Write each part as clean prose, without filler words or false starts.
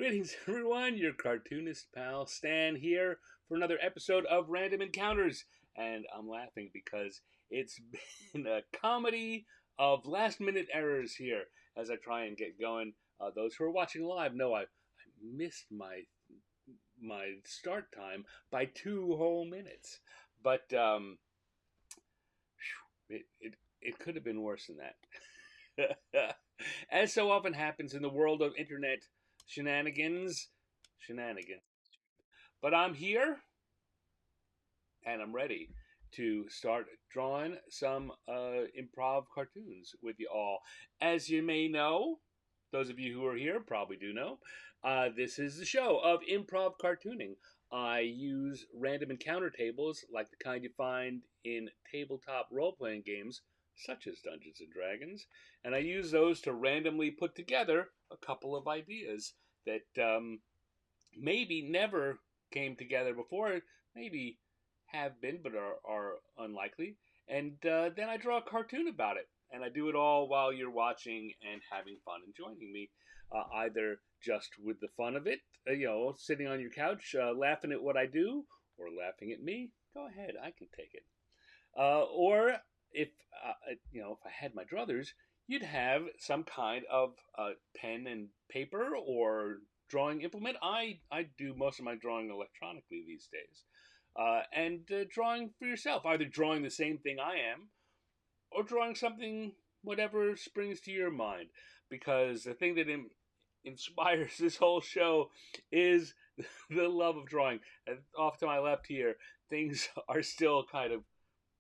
Greetings, everyone. Your cartoonist pal Stan here for another episode of Random Encounters. And I'm laughing because it's been a comedy of last minute errors here as I try and get going. Those who are watching live know I missed my start time by 2 whole minutes. But it could have been worse than that. As so often happens in the world of internet shenanigans. But I'm here and I'm ready to start drawing some improv cartoons with you all. As you may know, those of you who are here probably do know, this is the show of improv cartooning. I use random encounter tables like the kind you find in tabletop role playing games such as Dungeons and Dragons, and I use those to randomly put together a couple of ideas that maybe never came together before, maybe have been but are unlikely, and then I draw a cartoon about it. And I do it all while you're watching and having fun and joining me, either just with the fun of it, sitting on your couch, laughing at what I do, or laughing at me. Go ahead, I can take it. Or if if I had my druthers, you'd have some kind of pen and paper or drawing implement. I do most of my drawing electronically these days, and drawing for yourself, either drawing the same thing I am, or drawing something whatever springs to your mind. Because the thing that inspires this whole show is the love of drawing. And off to my left here, things are still kind of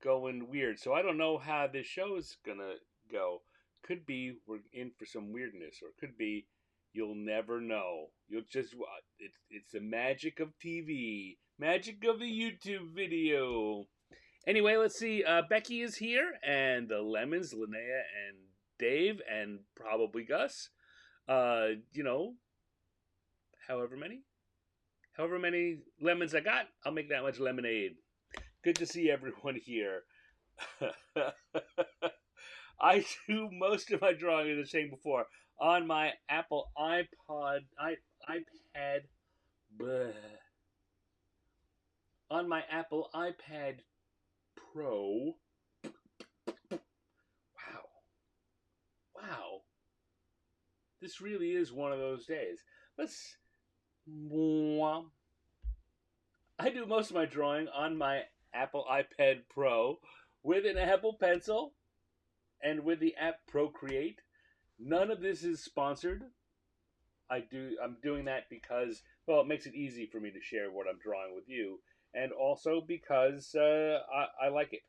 going weird. So I don't know how this show is gonna go. Could be we're in for some weirdness, or could be you'll never know. You'll just it's the magic of TV, magic of the YouTube video. Anyway, let's see. Becky is here, and the Lemons, Linnea, and Dave, and probably Gus. Uh, you know, however many lemons I got, I'll make that much lemonade. Good to see everyone here. I do most of my drawing, as I was saying before, on my Apple iPad, bleh, on my Apple iPad Pro. Wow, wow, this really is one of those days. Let's. I do most of my drawing on my Apple iPad Pro with an Apple Pencil and with the app Procreate. None of this is sponsored. I'm doing that because, well, it makes it easy for me to share what I'm drawing with you, and also because I like it.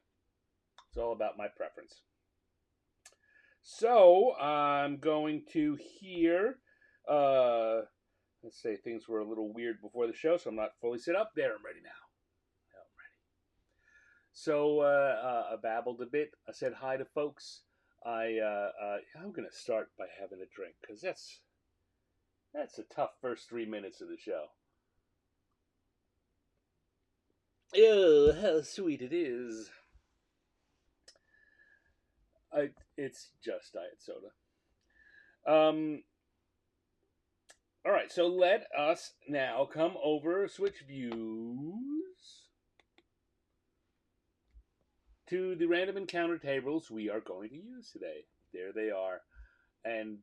It's all about my preference. So I'm going to here. Let's say things were a little weird before the show, so I'm not fully set up. There, I'm ready now. I'm ready. So I babbled a bit. I said hi to folks. I'm gonna start by having a drink because that's a tough first 3 minutes of the show. Oh, how sweet it is! It's just diet soda. All right, so let us now come over, switch views to the random encounter tables we are going to use today. There they are. And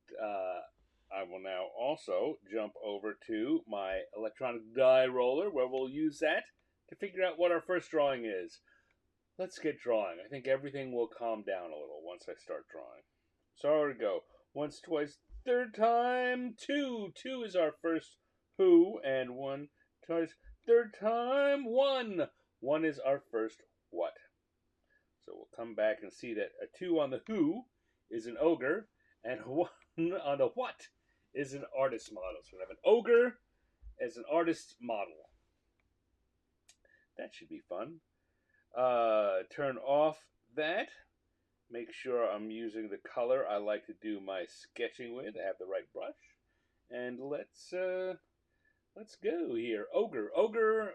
I will now also jump over to my electronic die roller where we'll use that to figure out what our first drawing is. Let's get drawing. I think everything will calm down a little once I start drawing. So here we go. Once, twice, third time, two. Two is our first who, and one, twice, third time, one. One is our first what. So we'll come back and see that a 2 on the who is an ogre, and a 1 on the what is an artist model. So we have an ogre as an artist model. That should be fun. Turn off that. Make sure I'm using the color I like to do my sketching with. I have the right brush. And let's go here. Ogre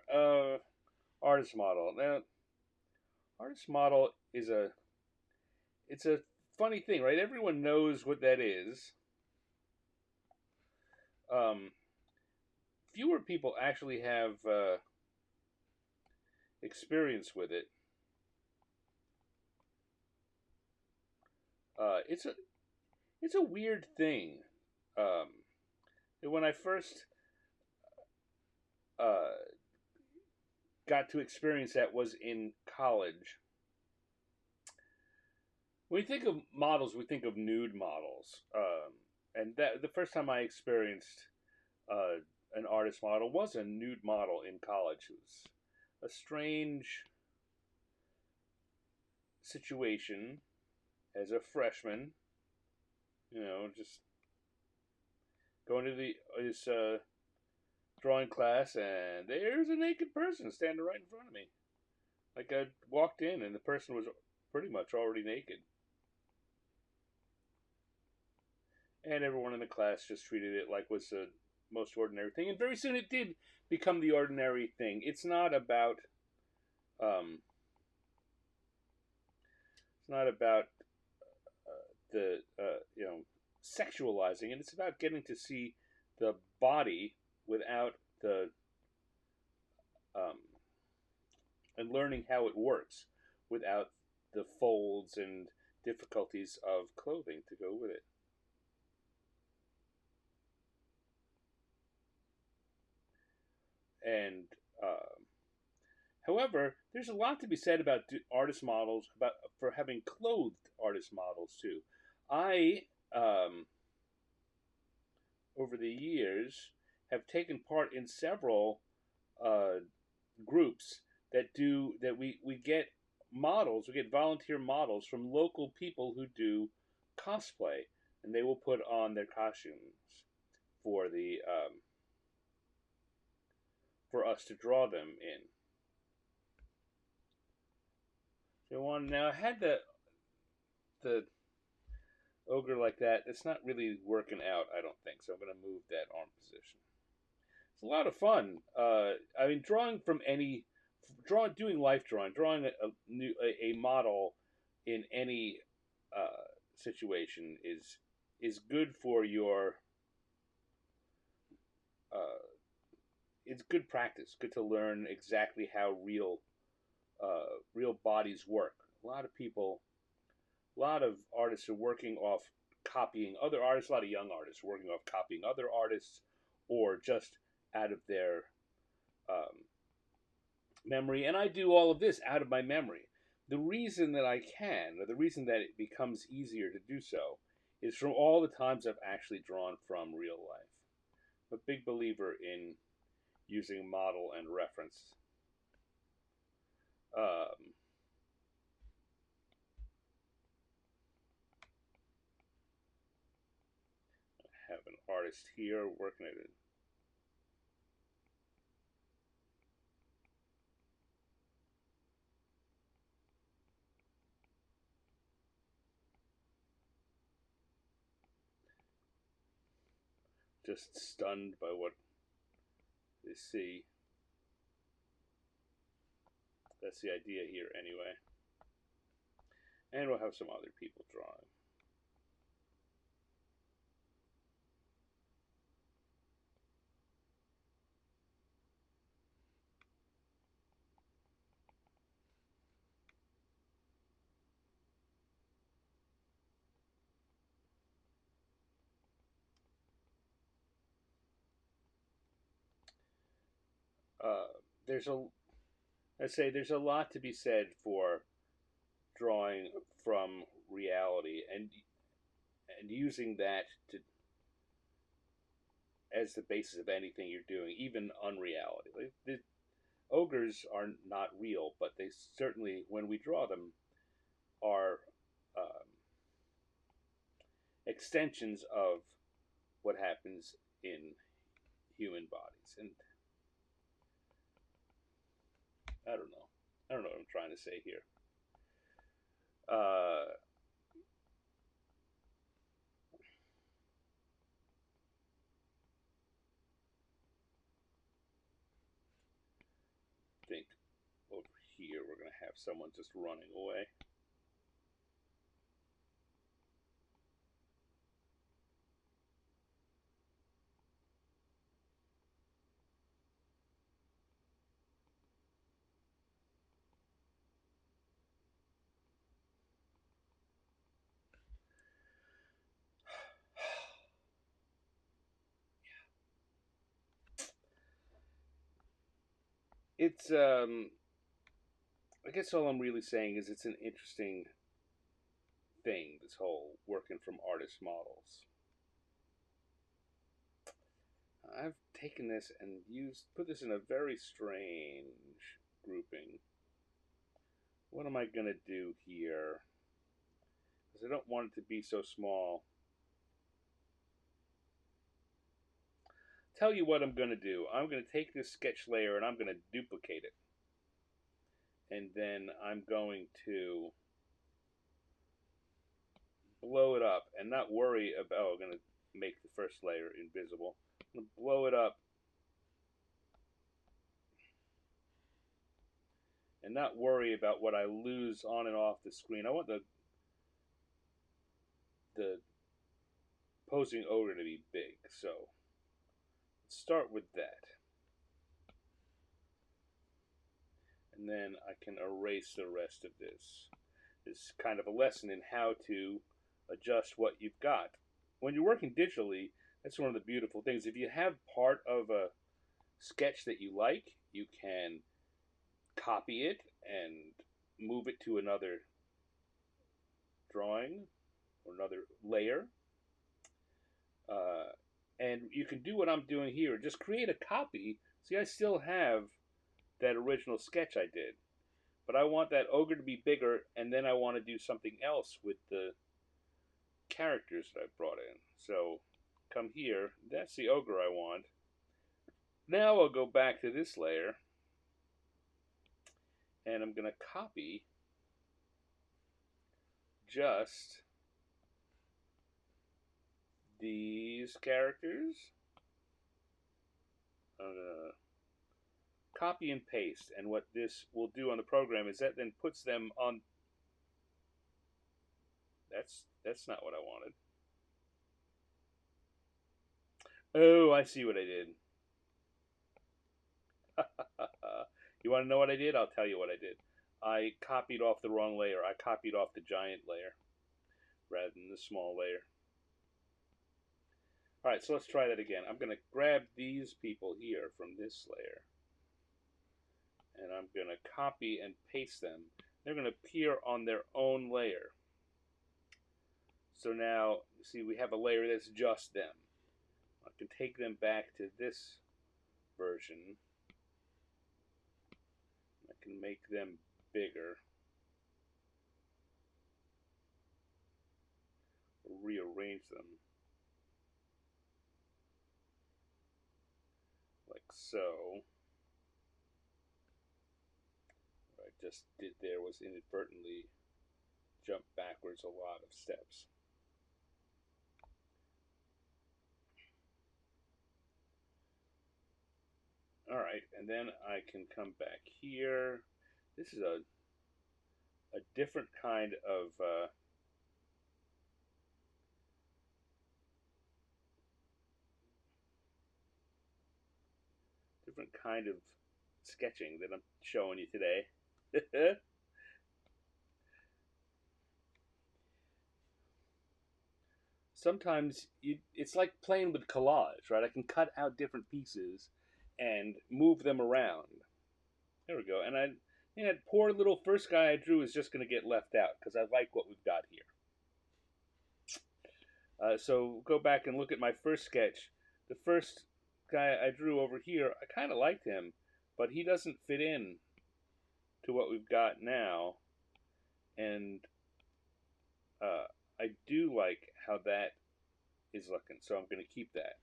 artist model. Now, artist model is it's a funny thing, right? Everyone knows what that is. fewer people actually have experience with it. It's a weird thing. Um, when I first uh, got to experience that was in college. When we think of models, we think of nude models, and that the first time I experienced uh, an artist model was a nude model in college. It was a strange situation as a freshman. Just going to this drawing class, and there's a naked person standing right in front of me. Like I walked in, and the person was pretty much already naked, and everyone in the class just treated it like was the most ordinary thing. And very soon, it did become the ordinary thing. It's not about um, the sexualizing it. It's about getting to see the body without the um, and learning how it works without the folds and difficulties of clothing to go with it. And however, there's a lot to be said about artist models, about for having clothed artist models too. I over the years have taken part in several uh, groups that we get models, we get volunteer models from local people who do cosplay, and they will put on their costumes for the for us to draw them in. So one now I had the ogre like that. It's not really working out, I don't think. So I'm going to move that arm position. It's a lot of fun. I mean, drawing from any doing life drawing a model in any situation is good for your. Uh, it's good practice. Good to learn exactly how real bodies work. A lot of artists are working off copying other artists. A lot of young artists are working off copying other artists, or just out of their um, memory. And I do all of this out of my memory. The reason that I can, or the reason that it becomes easier to do so, is from all the times I've actually drawn from real life. I'm a big believer in using model and reference. Um, I have an artist here working at it. Just stunned by what they see. That's the idea here, anyway. And we'll have some other people drawing. Uh, there's a, I say, there's a lot to be said for drawing from reality and using that to as the basis of anything you're doing, even unreality. Like, the ogres are not real, but they certainly, when we draw them, are extensions of what happens in human bodies. And I don't know. I don't know what I'm trying to say here. I think over here we're going to have someone just running away. it's I guess all I'm really saying is it's an interesting thing, this whole working from artist models. I've taken this and put this in a very strange grouping. What am I gonna do here? Because I don't want it to be so small. Tell you what I'm gonna do. I'm gonna take this sketch layer and I'm gonna duplicate it. And then I'm going to blow it up and not worry about, oh, I'm going to make the first layer invisible. I'm going to blow it up and not worry about what I lose on and off the screen. I want the posing ogre to be big, so let's start with that. And then I can erase the rest of this. It's kind of a lesson in how to adjust what you've got. When you're working digitally, that's one of the beautiful things. If you have part of a sketch that you like, you can copy it and move it to another drawing or another layer. And you can do what I'm doing here. Just create a copy. See, I still have that original sketch I did. But I want that ogre to be bigger, and then I want to do something else with the characters that I brought in. So come here. That's the ogre I want. Now I'll go back to this layer, and I'm going to copy just these characters. I'm going to copy and paste, and what this will do on the program is that then puts them on. That's not what I wanted. Oh, I see what I did. You want to know what I did? I'll tell you what I did. I copied off the wrong layer. I copied off the giant layer rather than the small layer. All right, so let's try that again. I'm going to grab these people here from this layer, and I'm going to copy and paste them. They're going to appear on their own layer. So now, see, we have a layer that's just them. I can take them back to this version. I can make them bigger. Or rearrange them. Like so. What I just did there was inadvertently jump backwards a lot of steps. All right, and then I can come back here. This is a different kind of sketching that I'm showing you today. Sometimes it's like playing with collage, right? I can cut out different pieces and move them around. There we go. And that poor little first guy I drew is just going to get left out because I like what we've got here. So go back and look at my first sketch. The first guy I drew over here, I kind of liked him, but he doesn't fit in to what we've got now. And I do like how that is looking, so I'm going to keep that.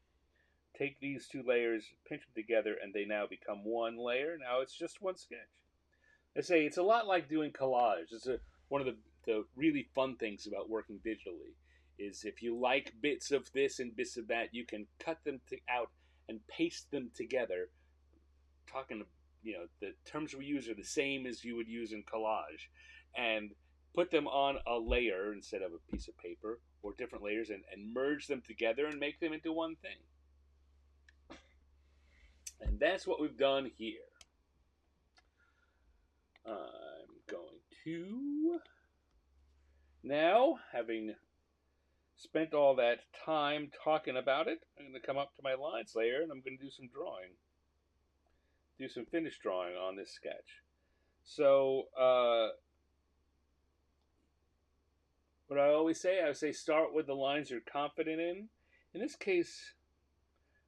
Take these two layers, pinch them together, and they now become one layer. Now it's just one sketch. I say it's a lot like doing collage. It's one of the really fun things about working digitally is if you like bits of this and bits of that, you can cut them out and paste them together. Talking, the terms we use are the same as you would use in collage, and put them on a layer instead of a piece of paper or different layers and merge them together and make them into one thing. And that's what we've done here. I'm going to now, having spent all that time talking about it, I'm going to come up to my lines layer and I'm going to do some drawing. do some finish drawing on this sketch. So, what I always say start with the lines you're confident in. In this case,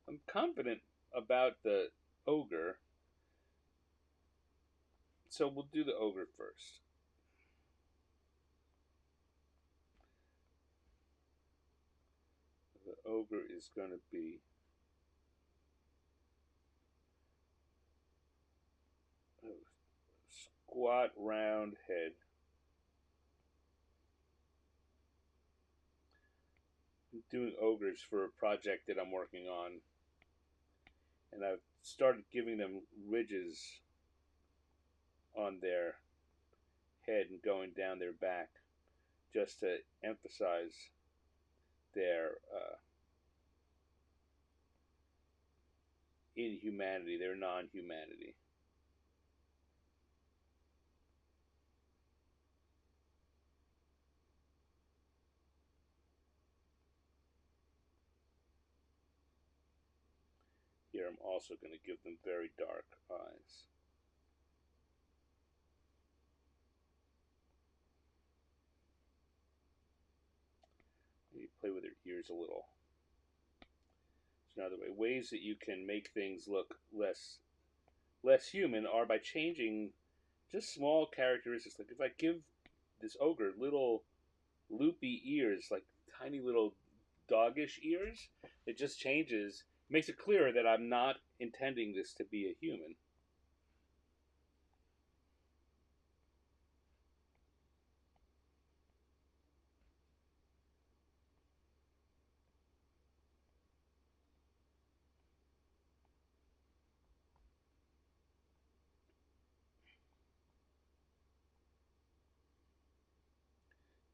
I'm confident about the ogre, so we'll do the ogre first. The ogre is going to be a squat, round head. I'm doing ogres for a project that I'm working on, and I've started giving them ridges on their head and going down their back just to emphasize their inhumanity, their non-humanity. Here I'm also going to give them very dark eyes. You play with their ears a little. It's another way. Ways that you can make things look less human are by changing just small characteristics. Like if I give this ogre little loopy ears, like tiny little doggish ears, it just changes, makes it clearer that I'm not intending this to be a human.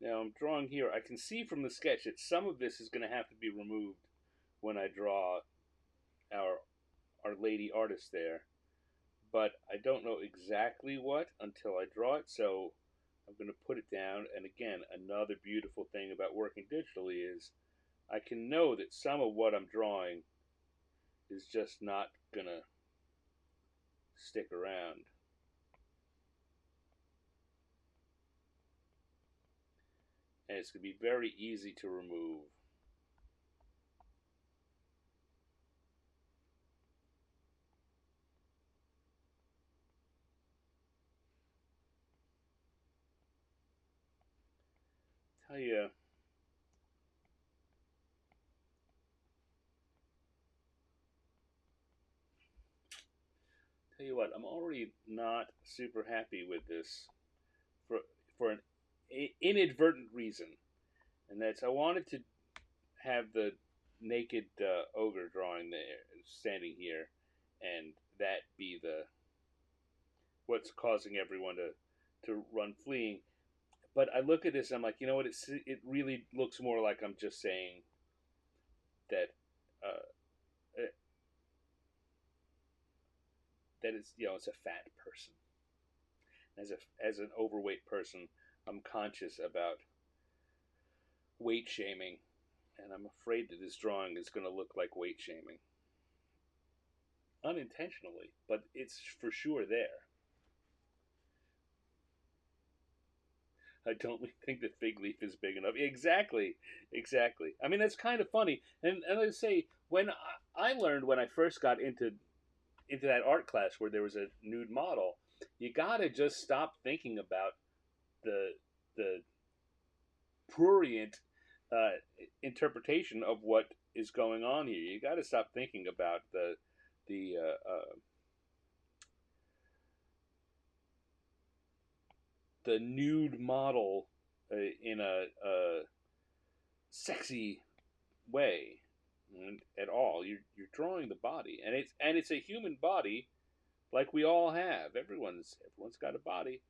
Now I'm drawing here. I can see from the sketch that some of this is going to have to be removed when I draw our our lady artist there, but I don't know exactly what until I draw it. So I'm going to put it down. And again, another beautiful thing about working digitally is I can know that some of what I'm drawing is just not going to stick around. And it's going to be very easy to remove. Tell you, what, I'm already not super happy with this for for an inadvertent reason, and that's I wanted to have the naked ogre drawing there, standing here, and that be the what's causing everyone to run fleeing. But I look at this, I'm like, you know what? It really looks more like I'm just saying that uh, uh, that it's it's a fat person. As an overweight person, I'm conscious about weight shaming, and I'm afraid that this drawing is going to look like weight shaming unintentionally, but it's for sure there. I don't think the fig leaf is big enough. Exactly, exactly. I mean, that's kind of funny. And I say when I learned when I first got into that art class where there was a nude model, you gotta just stop thinking about the the prurient uh, interpretation of what is going on here. You got to stop thinking about the nude model in a sexy way at all. You're drawing the body, and it's a human body like we all have. Everyone's got a body.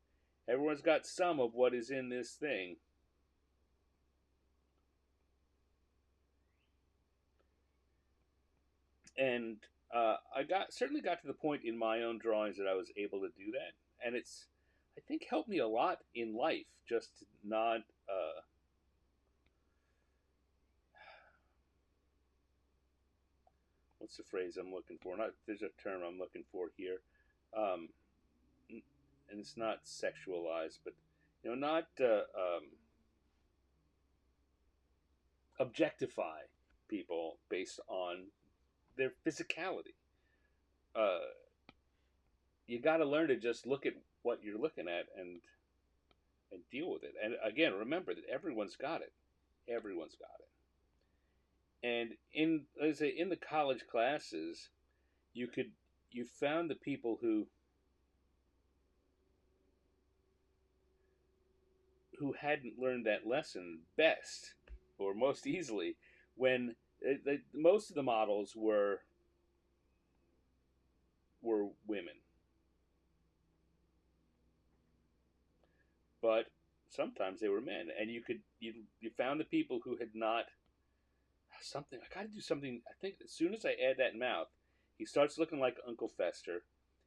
Everyone's got some of what is in this thing. And I certainly got to the point in my own drawings that I was able to do that, and it's I think helped me a lot in life just to not what's the phrase I'm looking for? Not there's a term I'm looking for here. um, and it's not sexualized, but not objectify people based on their physicality. Uh, you got to learn to just look at what you're looking at and deal with it. And again, remember that everyone's got it. Everyone's got it. And in, let's say, in the college classes, you could you found the people who hadn't learned that lesson best or most easily when most of the models were women, but sometimes they were men, and you found the people who had not something. I got to do something. I think as soon as I add that mouth, he starts looking like Uncle Fester,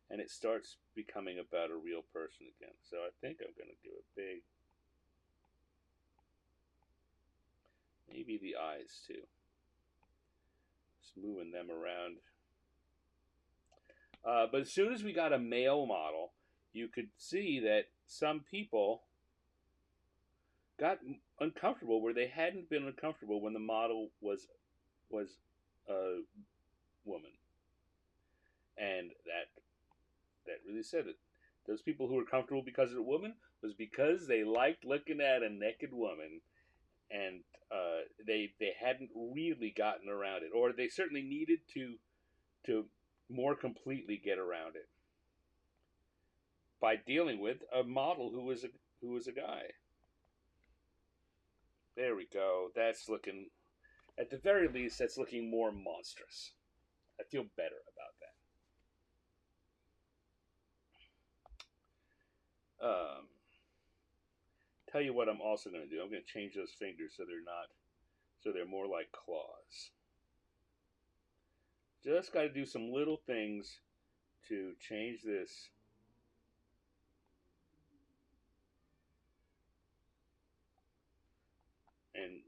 and it starts becoming about a real person again. So I think I'm going to do a big, maybe the eyes too. Just moving them around. But as soon as we got a male model, you could see that some people got uncomfortable where they hadn't been uncomfortable when the model was a woman, and that really said it. Those people who were comfortable because of a woman was because they liked looking at a naked woman, and they hadn't really gotten around it, or they certainly needed to more completely get around it by dealing with a model who was a guy. There we go. That's looking, at the very least, that's looking more monstrous. I feel better about that. Tell you what, I'm also going to do. I'm going to change those fingers so they're more like claws. Just got to do some little things to change this. And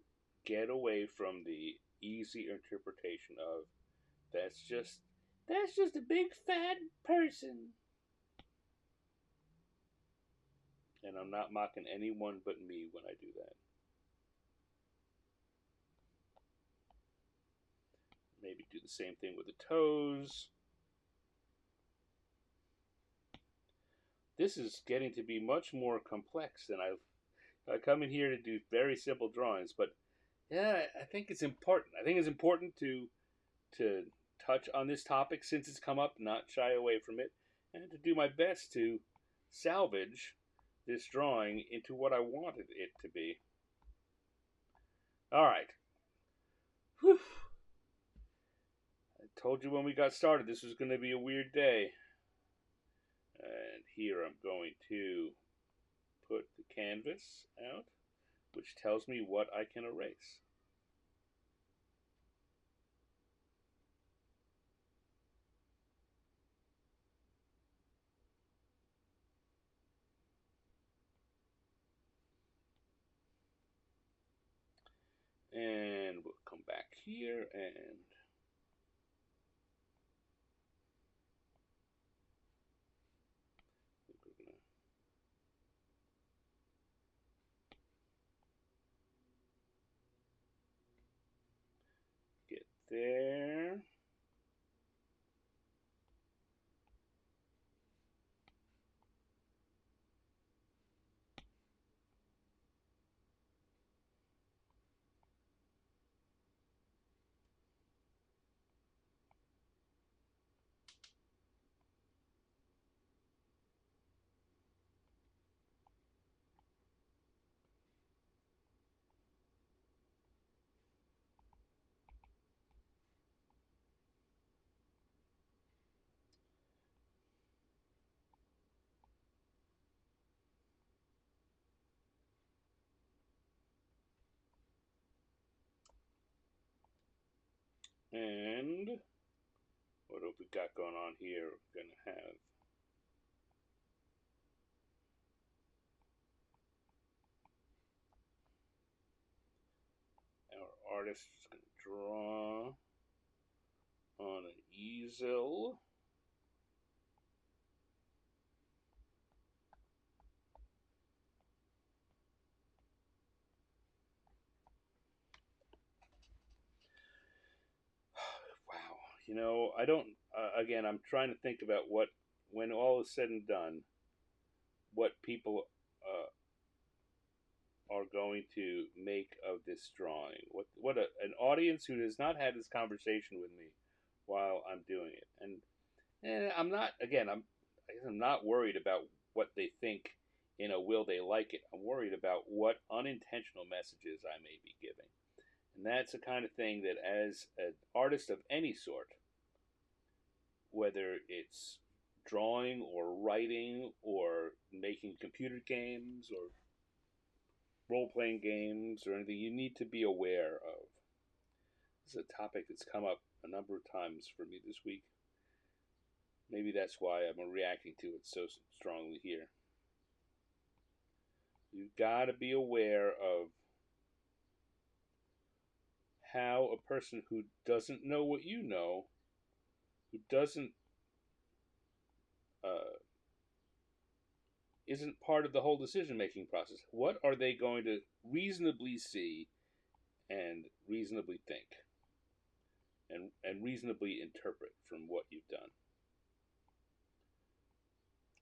get away from the easy interpretation of that's just that's just a big fat person. And I'm not mocking anyone but me when I do that. Maybe do the same thing with the toes. This is getting to be much more complex than I come in here to do very simple drawings, but yeah, I think it's important. I think it's important to touch on this topic since it's come up, not shy away from it, and to do my best to salvage this drawing into what I wanted it to be. All right. Whew. I told you when we got started this was going to be a weird day. And here I'm going to put the canvas out, which tells me what I can erase. And we'll come back here and we're gonna get there. And what have we got going on here? We're gonna have our artist is gonna draw on an easel. You know, I don't. Again, I'm trying to think about what, when all is said and done, what people are going to make of this drawing. An audience who has not had this conversation with me while I'm doing it, and I'm not. Again, I'm not worried about what they think. You know, will they like it? I'm worried about what unintentional messages I may be giving, and that's the kind of thing that, as an artist of any sort, whether it's drawing or writing or making computer games or role playing games or anything, you need to be aware of. This is a topic that's come up a number of times for me this week. Maybe that's why I'm reacting to it so strongly here. You've got to be aware of how a person who doesn't know what you know, who doesn't uh, isn't part of the whole decision making process, what are they going to reasonably see and reasonably think and reasonably interpret from what you've done?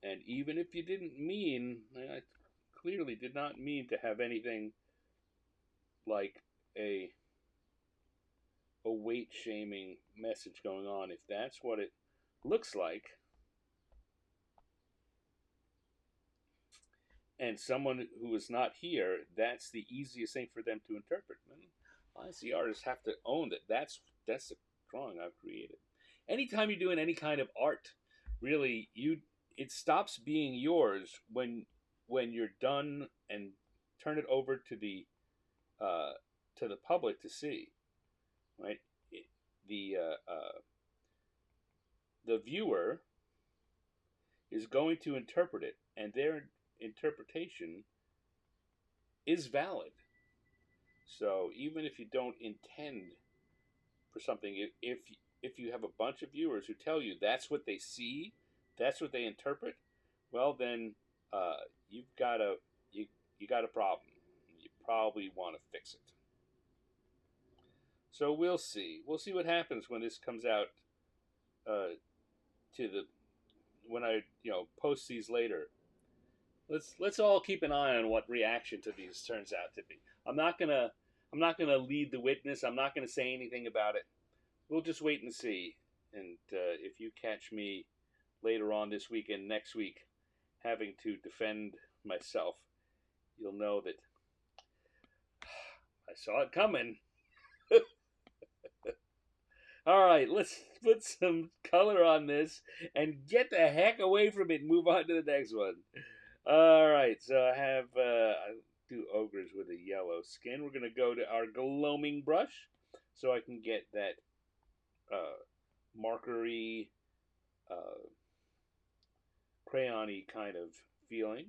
And even if you didn't mean, I clearly did not mean to have anything like a weight shaming message going on. If that's what it looks like, and someone who is not here, that's the easiest thing for them to interpret. And honestly, artists have to own that. That's the drawing I've created. Anytime you're doing any kind of art, really, it stops being yours when you're done and turn it over uh, to the public to see. Right, it, the viewer is going to interpret it, and their interpretation is valid. So even if you don't intend for something, if you have a bunch of viewers who tell you that's what they see, that's what they interpret, well then you've got a you got a problem. You probably want to fix it. So we'll see. We'll see what happens when this comes out uh, to the when I post these later. Let's all keep an eye on what reaction to these turns out to be. I'm not gonna lead the witness. I'm not gonna say anything about it. We'll just wait and see. And if you catch me later on this week and next week having to defend myself, you'll know that I saw it coming. All right, let's put some color on this and get the heck away from it and move on to the next one. All right, so I do ogres with a yellow skin. We're gonna go to our gloaming brush, so I can get that markery, uh, crayony kind of feeling.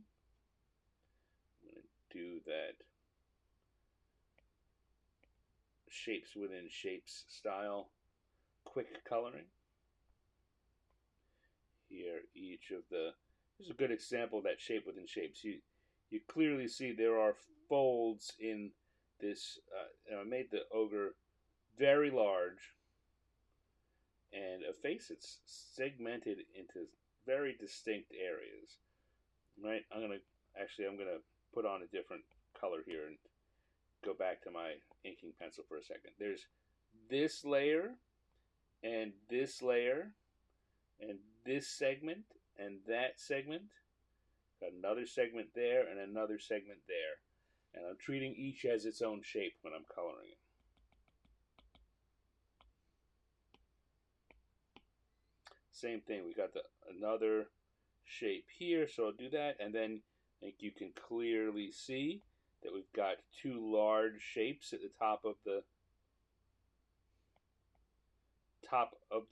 I'm gonna do that shapes within shapes style, quick coloring. Here, each of the Here's a good example of that shape within shapes. You clearly see there are folds in this. I made the ogre very large, and a face that's segmented into very distinct areas. Right? I'm gonna put on a different color here and go back to my inking pencil for a second. There's this layer and this layer and this segment and that segment. Got another segment there and another segment there. And I'm treating each as its own shape when I'm coloring it. Same thing, we got another shape here, so I'll do that, and then I think you can clearly see that we've got two large shapes at the top of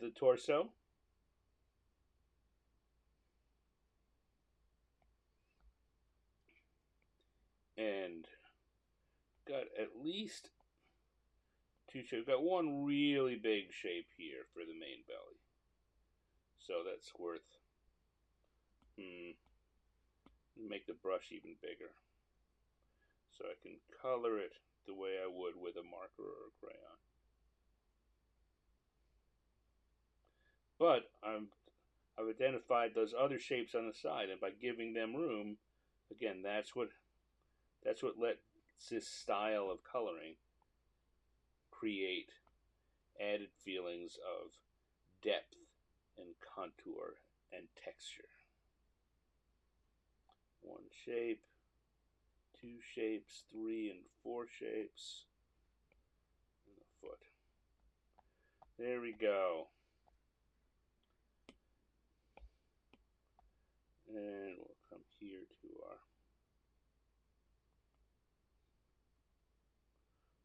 the torso. And got at least two shapes. Got one really big shape here for the main belly. So that's worth make the brush even bigger. So I can color it the way I would with a marker or a crayon. But I've identified those other shapes on the side, and by giving them room, again, that's what lets this style of coloring create added feelings of depth and contour and texture. One shape, two shapes, three and four shapes, and a foot. There we go. And we'll come here to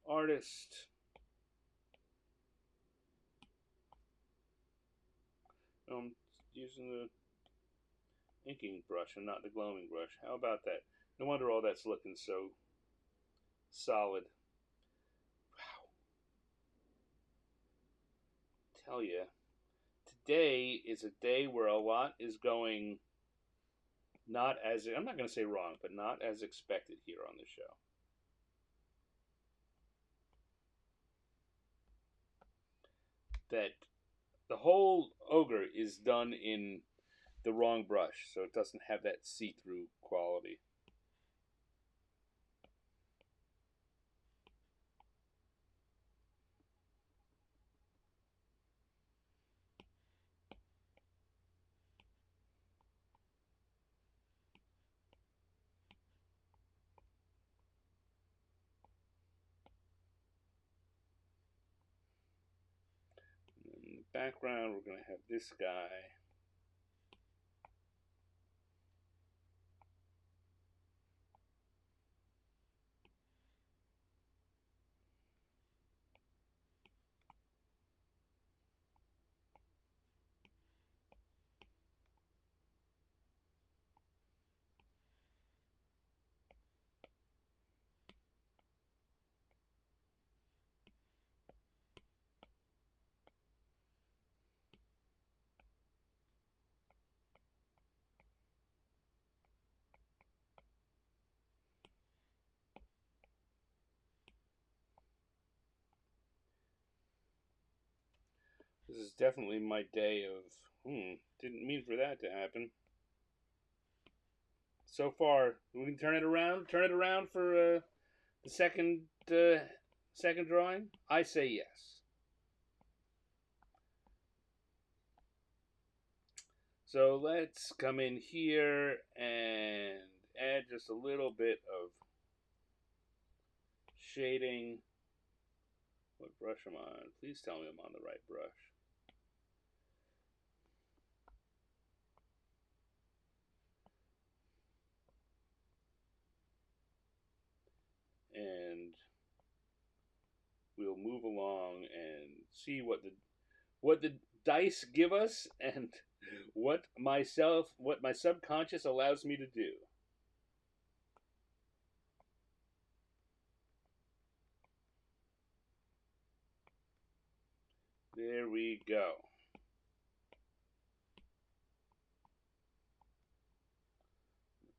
our artist. I'm using the inking brush and not the glowing brush. How about that? No wonder all that's looking so solid. Wow. Tell you, today is a day where a lot is going not as, I'm not going to say wrong, but not as expected here on the show. That the whole Ogre is done in the wrong brush, so it doesn't have that see-through quality. In the background, we're going to have this guy. This is definitely my day of, didn't mean for that to happen. So far, we can turn it around. Turn it around for the second drawing. I say yes. So let's come in here and add just a little bit of shading. What brush am I on? Please tell me I'm on the right brush. And we'll move along and see what the dice give us and what my subconscious allows me to do. There we go.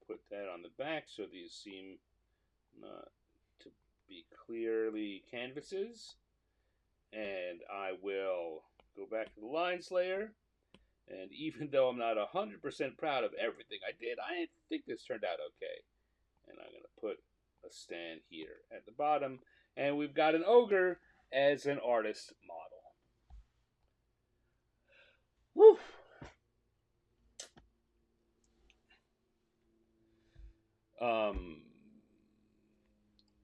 Put that on the back so these seem not to be clearly canvases. And I will go back to the line slayer. And even though I'm not 100% proud of everything I did, I think this turned out okay. And I'm going to put a stand here at the bottom. And we've got an ogre as an artist model. Woo!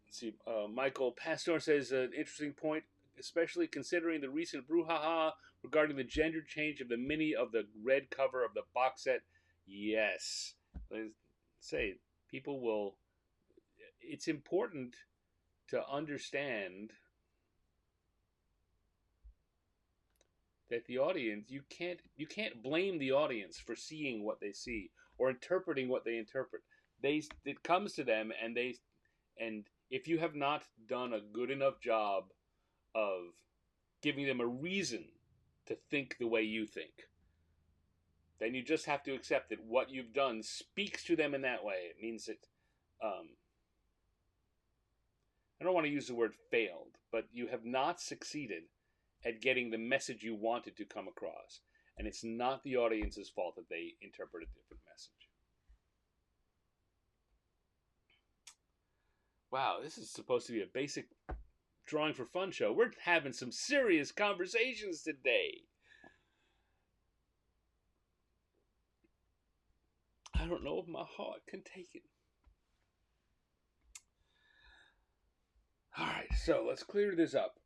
Let's see. Michael Pastor says an interesting point, especially considering the recent brouhaha regarding the gender change of the mini of the red cover of the box set. Yes, let's say people will. It's important to understand that the audience, you can't blame the audience for seeing what they see or interpreting what they interpret. It comes to them, and if you have not done a good enough job of giving them a reason to think the way you think, then you just have to accept that what you've done speaks to them in that way. It means that I don't want to use the word failed, but you have not succeeded at getting the message you wanted to come across. and it's not the audience's fault that they interpret a different message. Wow, this is supposed to be a basic drawing for fun show. We're having some serious conversations today. I don't know if my heart can take it. All right, so let's clear this up.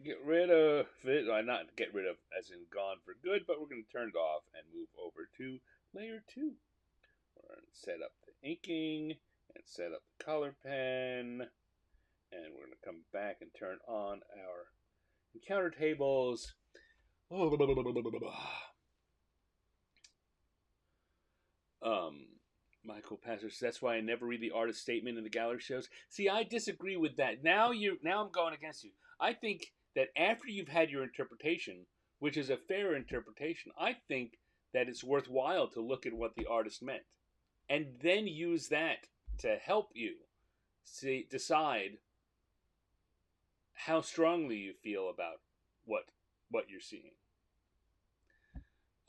Get rid of it. Well, not get rid of as in gone for good, but we're going to turn it off and move over to layer 2. We're going to set up the inking and set up the color pen. And we're going to come back and turn on our encounter tables. Michael Passer says, that's why I never read the artist statement in the gallery shows. See, I disagree with that. Now I'm going against you. I think that after you've had your interpretation, which is a fair interpretation, I think that it's worthwhile to look at what the artist meant. And then use that to help you decide how strongly you feel about what you're seeing.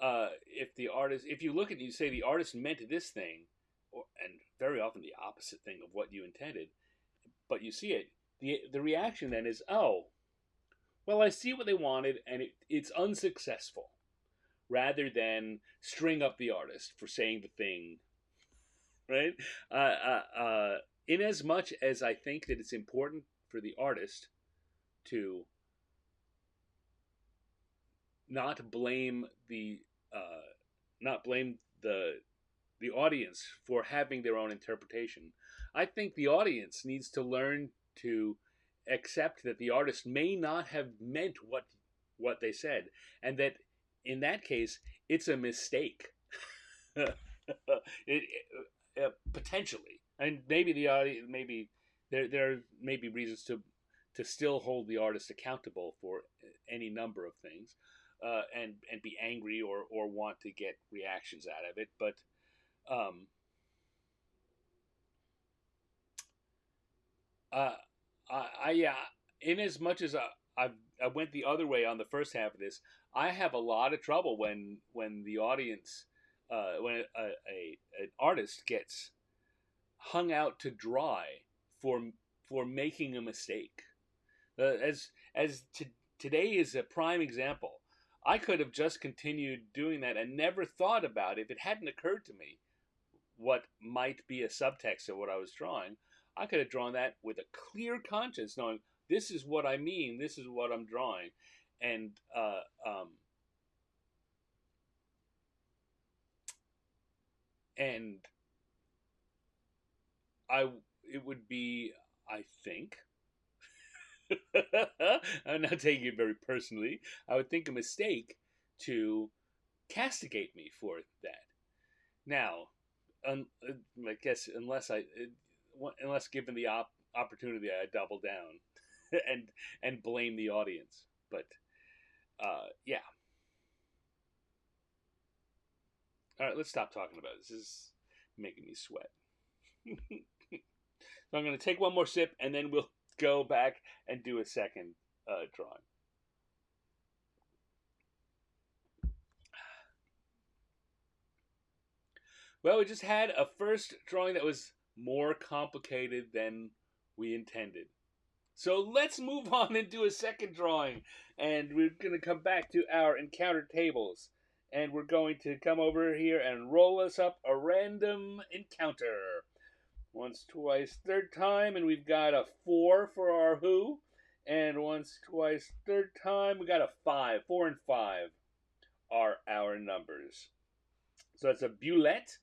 If you look at it, you say the artist meant this thing, and very often the opposite thing of what you intended, but you see it, the reaction then is, oh, well, I see what they wanted, and it's unsuccessful, rather than string up the artist for saying the thing, right? In as much as I think that it's important for the artist to not blame the audience for having their own interpretation, I think the audience needs to learn to accept that the artist may not have meant what they said, and that in that case it's a mistake. Potentially, and maybe the audience, maybe there may be reasons to still hold the artist accountable for any number of things, and be angry or want to get reactions out of it, but in as much as I went the other way on the first half of this, I have a lot of trouble when the audience, when an artist gets hung out to dry for making a mistake. Today is a prime example. I could have just continued doing that and never thought about it if it hadn't occurred to me what might be a subtext of what I was drawing. I could have drawn that with a clear conscience, knowing this is what I mean, this is what I'm drawing, and it would be, I think, I'm not taking it very personally, I would think a mistake to castigate me for that. Now, I guess unless given the opportunity, I double down and blame the audience. But yeah. All right, let's stop talking about this. This is making me sweat. So I'm going to take one more sip, and then we'll go back and do a second drawing. Well, we just had a first drawing that was more complicated than we intended. So let's move on and do a second drawing. And we're going to come back to our encounter tables. And we're going to come over here and roll us up a random encounter. Once, twice, third time, and we've got a 4 for our who. And once, twice, third time, we got a 5. 4 and 5 are our numbers. So that's a Bulette.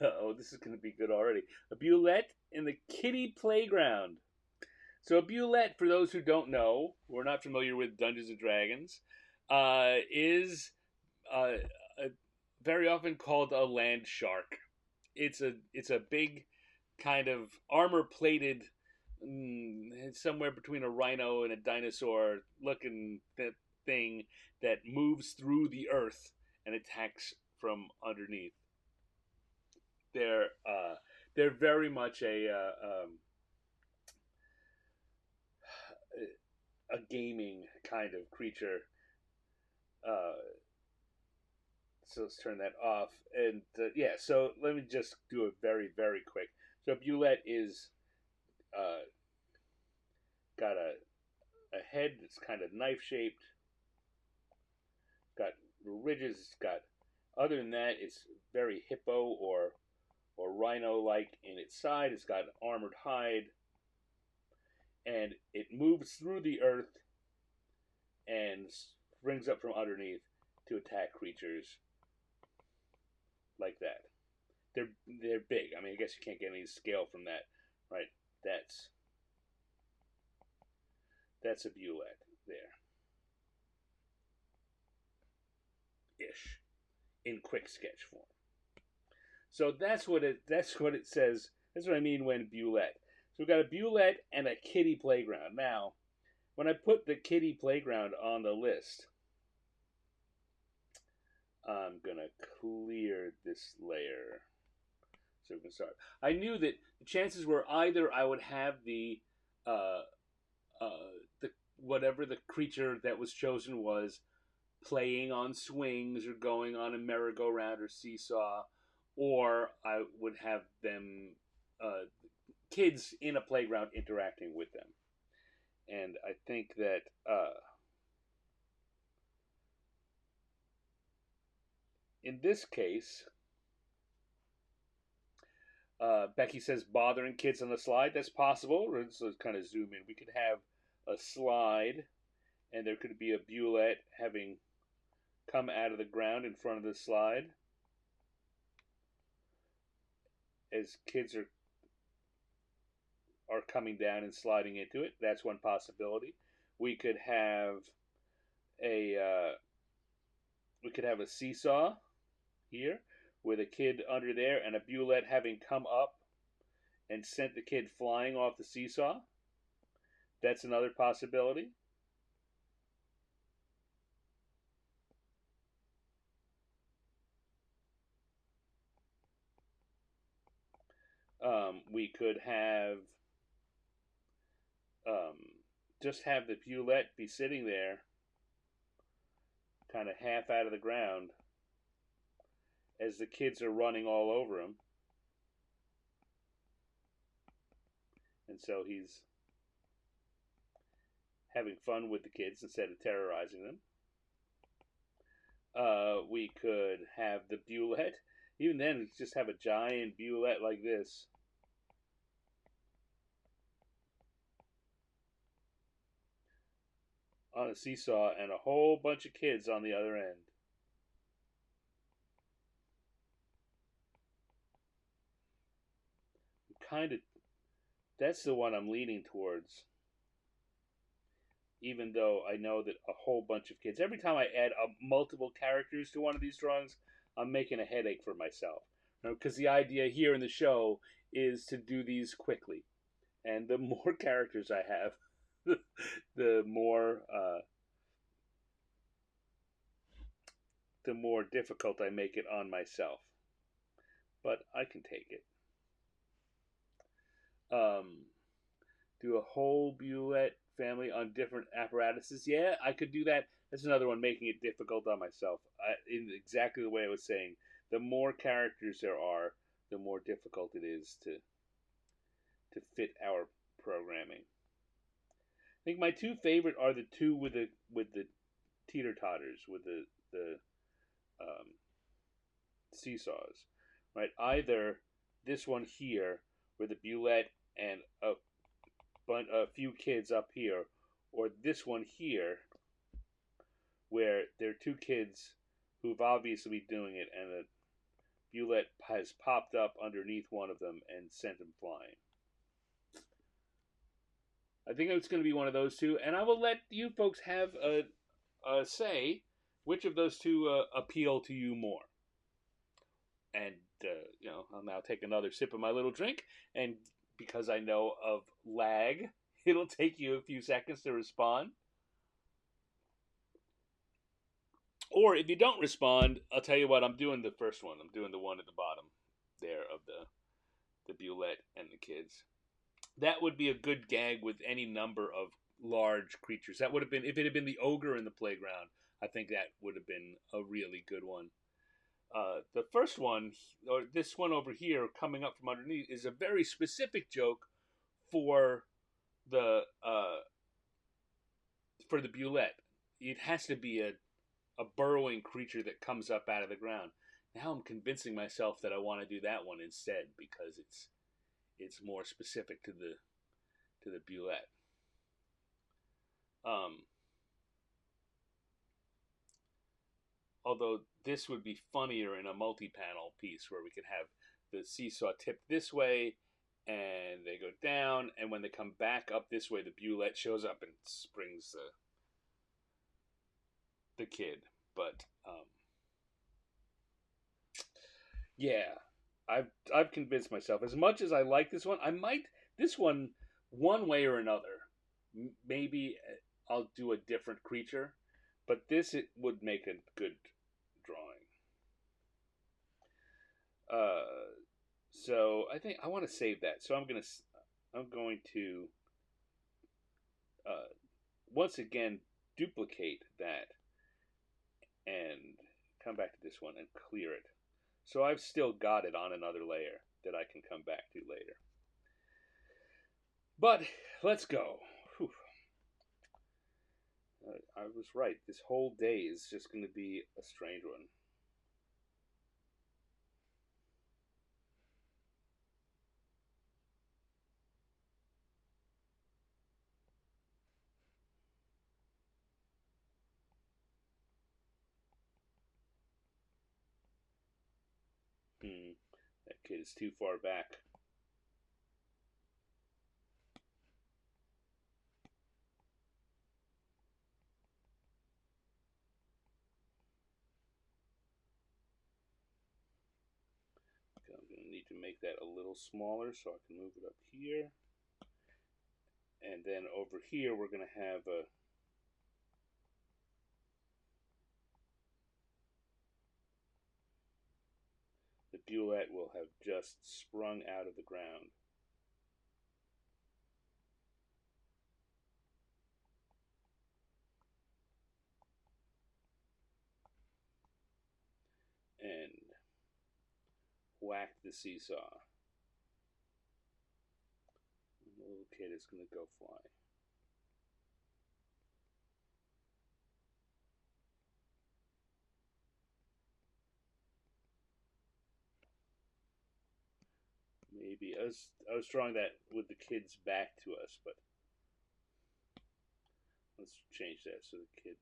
Oh, this is going to be good already. A Bulette in the kiddie playground. So a Bulette, for those who don't know, who are not familiar with Dungeons and Dragons, is very often called a land shark. It's a big kind of armor-plated, somewhere between a rhino and a dinosaur looking thing that moves through the earth and attacks from underneath. They're very much a gaming kind of creature. So let's turn that off. And yeah, so let me just do it very, very quick. So Bulette is uh, got a head that's kind of knife shaped, got ridges, it's got, other than that, it's very hippo or rhino like in its side. It's got an armored hide, and it moves through the earth and springs up from underneath to attack creatures like that. They're big. I mean, I guess you can't get any scale from that, right? That's that's a Bulette there, ish, in quick sketch form. So that's what it says. That's what I mean when Bulette. So we've got a Bulette and a kiddie playground. Now, when I put the kiddie playground on the list, I'm gonna clear this layer so we can start. I knew that the chances were either I would have uh, the whatever the creature that was chosen was playing on swings or going on a merry-go-round or seesaw, or I would have them kids in a playground interacting with them. And I think that in this case, Becky says bothering kids on the slide. That's possible. So let's kind of zoom in. We could have a slide, and there could be a Bulette having come out of the ground in front of the slide as kids are coming down and sliding into it. That's one possibility. We could have a seesaw here with a kid under there and a Bulette having come up and sent the kid flying off the seesaw. That's another possibility. We could have um, just have the Bulette be sitting there, kind of half out of the ground, as the kids are running all over him. And so he's having fun with the kids instead of terrorizing them. We could have the Bulette. Even then, we just have a giant Bulette like this. On a seesaw and a whole bunch of kids on the other end. Kind of, that's the one I'm leaning towards. Even though I know that a whole bunch of kids, every time I add multiple characters to one of these drawings, I'm making a headache for myself. Because the idea here in the show is to do these quickly. And the more characters I have, the more difficult I make it on myself. But I can take it. Do a whole Bulette family on different apparatuses. Yeah, I could do that. That's another one, making it difficult on myself. In exactly the way I was saying, the more characters there are, the more difficult it is to fit our programming. I think my two favorite are the two with the teeter totters, with the um, seesaws, right? Either this one here, with the Bulette and a few kids up here, or this one here, where there are two kids who've obviously been doing it, and a Bulette has popped up underneath one of them and sent him flying. I think it's going to be one of those two, and I will let you folks have a say which of those two appeal to you more. And I'll now take another sip of my little drink, and because I know of lag, it'll take you a few seconds to respond. Or if you don't respond, I'll tell you what, I'm doing the first one. I'm doing the one at the bottom there of the Bulette and the kids. That would be a good gag with any number of large creatures. That would have been, if it had been the ogre in the playground, I think that would have been a really good one. The first one, or this one over here, coming up from underneath, is a very specific joke for the Bulette. It has to be a burrowing creature that comes up out of the ground. Now I'm convincing myself that I want to do that one instead because it's more specific to the Bulette. Um, although this would be funnier in a multi-panel piece where we could have the seesaw tipped this way and they go down, and when they come back up this way, the Bulette shows up and springs the kid. But yeah, I've convinced myself. As much as I like this one, I might this one way or another. Maybe I'll do a different creature, but this it would make a good drawing. So I think I want to save that. So I'm going to uh, once again duplicate that and come back to this one and clear it. So I've still got it on another layer that I can come back to later. But let's go. Whew. I was right. This whole day is just going to be a strange one. That kid is too far back. So I'm going to need to make that a little smaller so I can move it up here. And then over here we're going to have the Bulette will have just sprung out of the ground. And whack the seesaw. And the little kid is going to go fly. Maybe I was drawing that with the kid's back to us, but let's change that so the kid.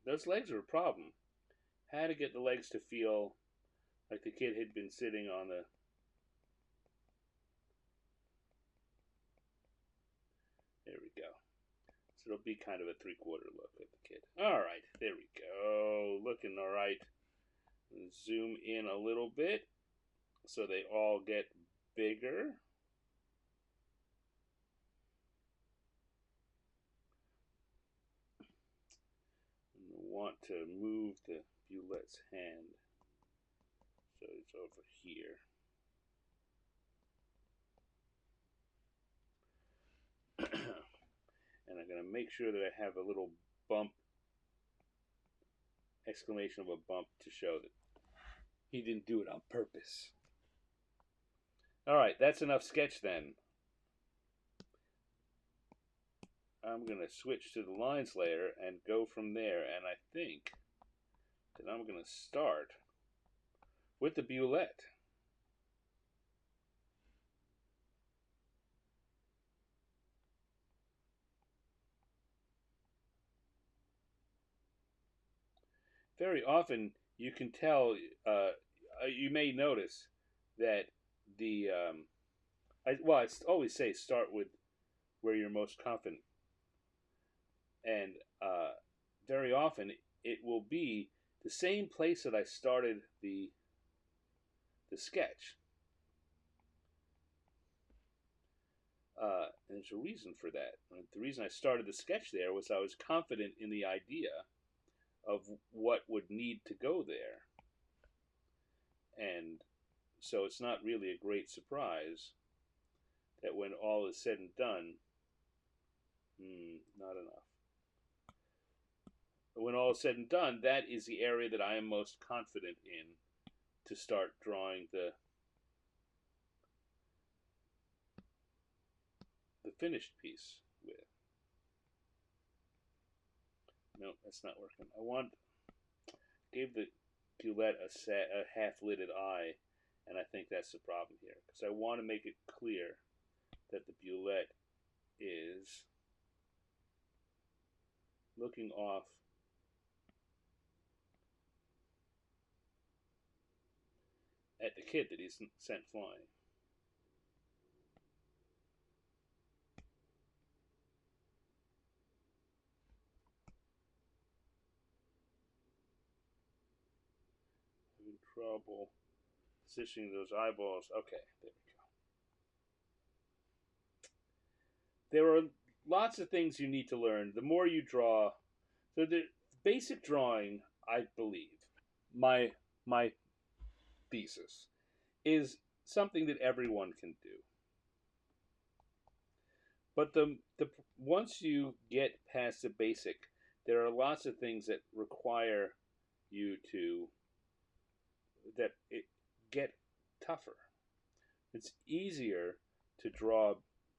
Those legs are a problem. How to get the legs to feel like the kid had been sitting on the. There we go. So it'll be kind of a 3/4 look at the kid. All right, there we go. Looking all right. Zoom in a little bit so they all get bigger. Want to move the Bulette's hand so it's over here. And I'm going to make sure that I have a little bump, exclamation of a bump, to show that he didn't do it on purpose. All right, that's enough sketch then. I'm going to switch to the lines layer and go from there, and I think that I'm going to start with the Bulette. Very often you can tell, you may notice that the, I always say start with where you're most confident. And very often it will be the same place that I started the sketch. And there's a reason for that. The reason I started the sketch there was I was confident in the idea of what would need to go there. And so it's not really a great surprise that when all is said and done, not enough. But when all is said and done, that is the area that I am most confident in to start drawing the finished piece with. No, that's not working. Gave the Bulette a half-lidded eye, and I think that's the problem here because I want to make it clear that the Bulette is looking off at the kid that he's sent flying. Having trouble positioning those eyeballs. Okay, there we go. There are lots of things you need to learn. The more you draw, so the basic drawing, I believe, my thesis is something that everyone can do. But the once you get past the basic, there are lots of things that require you to that it get tougher. It's easier to draw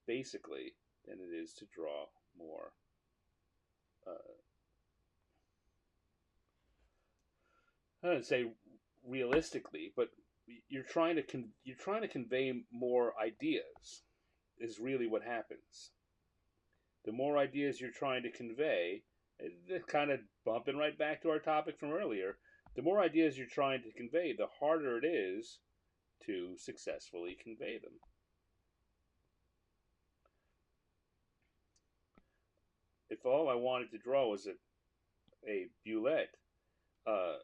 basically than it is to draw more. I don't say realistically, but you're trying to convey more ideas. Is really what happens. The more ideas you're trying to convey, kind of bumping right back to our topic from earlier. The more ideas you're trying to convey, the harder it is to successfully convey them. If all I wanted to draw was a Bulette, uh,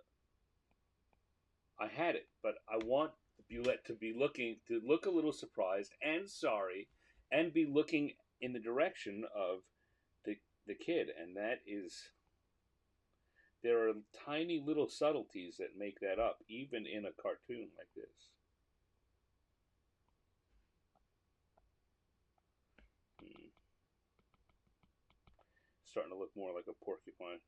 I had it, but I want the Bulette to look a little surprised and sorry, and be looking in the direction of the kid, and that is there are tiny little subtleties that make that up, even in a cartoon like this. Starting to look more like a porcupine.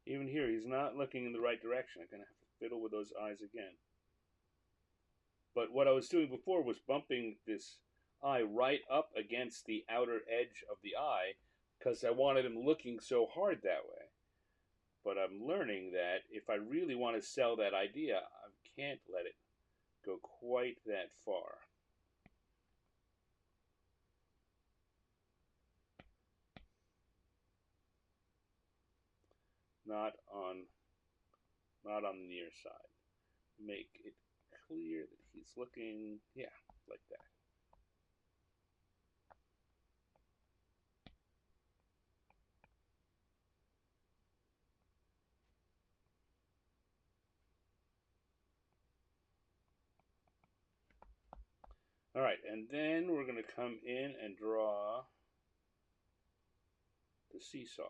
Even here, he's not looking in the right direction. I'm going to have to fiddle with those eyes again. But what I was doing before was bumping this eye right up against the outer edge of the eye because I wanted him looking so hard that way. But I'm learning that if I really want to sell that idea, I can't let it go quite that far. Not on the near side. Make it clear that he's looking, yeah, like that. All right, and then we're going to come in and draw the seesaw.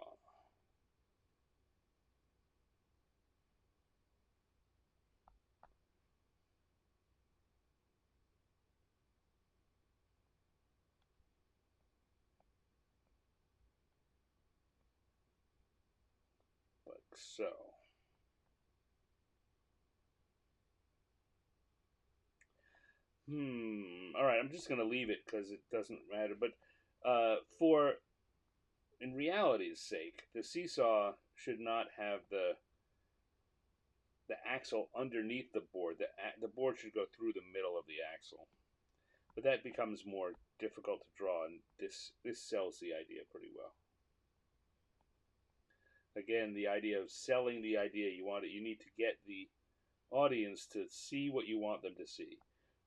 Like so. All right, I'm just going to leave it because it doesn't matter. But for in reality's sake, the seesaw should not have the axle underneath the board. The board should go through the middle of the axle. But that becomes more difficult to draw, and this sells the idea pretty well. Again, the idea of selling the idea you need to get the audience to see what you want them to see.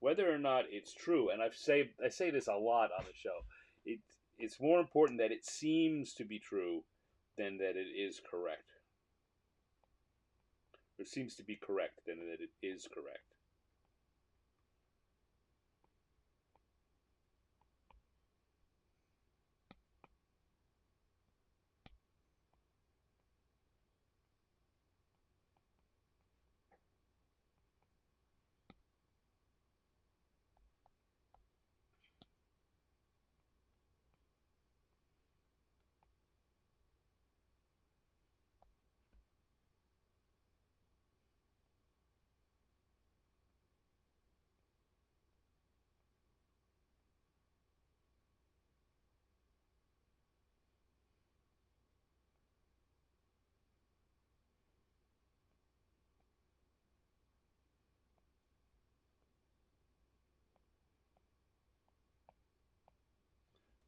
whether or not it's true, and I say this a lot on the show. It it's more important that it seems to be true than that it is correct. It seems to be correct than that it is correct.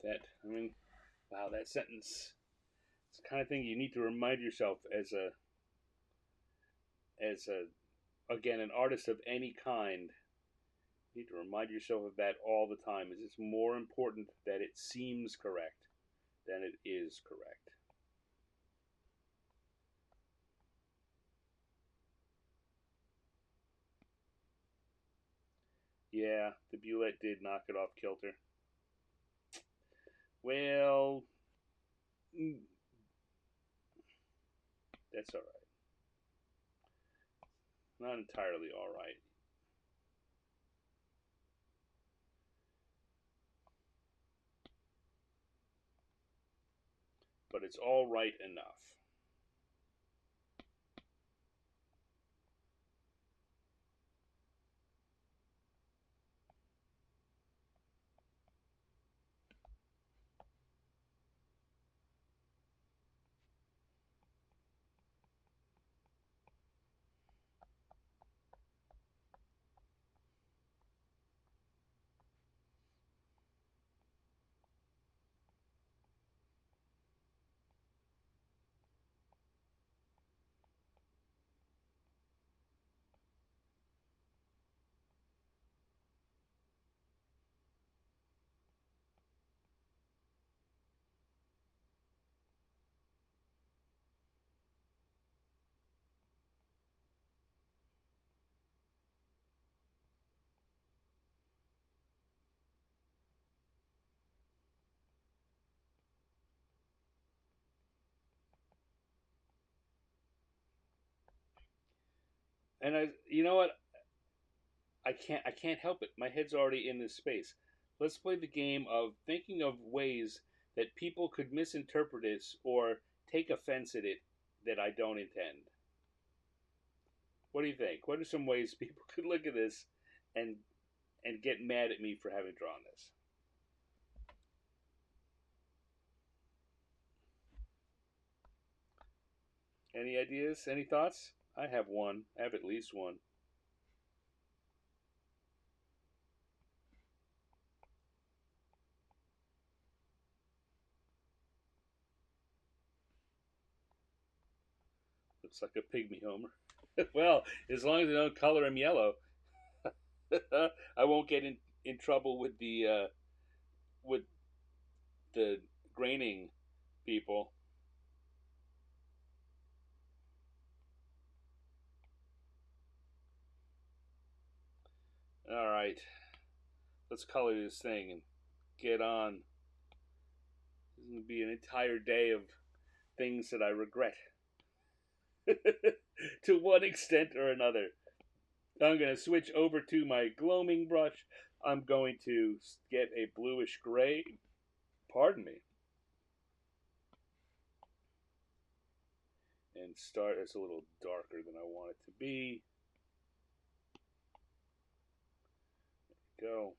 That I mean, wow, that sentence. It's the kind of thing you need to remind yourself as a again an artist of any kind. You need to remind yourself of that all the time. Is it's more important that it seems correct than it is correct. Yeah, the Bulette did knock it off kilter. Well, mm, that's all right. Not entirely all right, but it's all right enough. And you know what? I can't help it. My head's already in this space. Let's play the game of thinking of ways that people could misinterpret it or take offense at it that I don't intend. What do you think? What are some ways people could look at this and get mad at me for having drawn this? Any ideas? Any thoughts? I have one. I have at least one. Looks like a pygmy Homer. Well, as long as I don't color him yellow, I won't get in trouble with the graining people. All right, let's color this thing and get on. This is gonna be an entire day of things that I regret to one extent or another. I'm gonna switch over to my gloaming brush. I'm going to get a bluish gray. Pardon me. And start. It's a little darker than I want it to be. Go.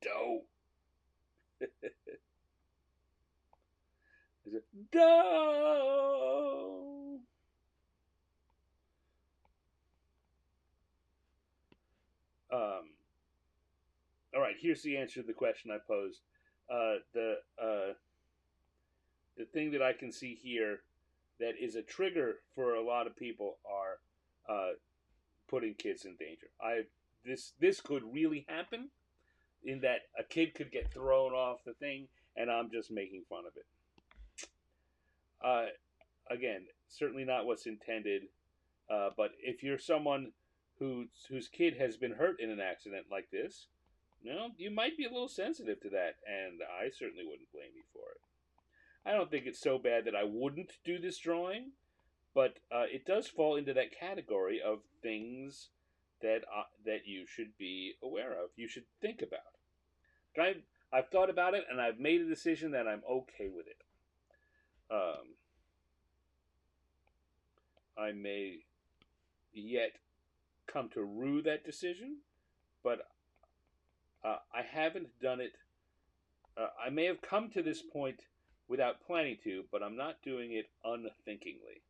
Dough. Is it dough? Um. All right. Here's the answer to the question I posed. The thing that I can see here that is a trigger for a lot of people are putting kids in danger. This could really happen in that a kid could get thrown off the thing, and I'm just making fun of it. Uh, Again, certainly not what's intended. But if you're someone whose kid has been hurt in an accident like this, you might be a little sensitive to that, and I certainly wouldn't blame you for it. I don't think it's so bad that I wouldn't do this drawing, but it does fall into that category of things that you should be aware of. You should think about. I've thought about it, and I've made a decision that I'm okay with it. I may yet come to rue that decision, but I haven't done it. I may have come to this point without planning to, but I'm not doing it unthinkingly.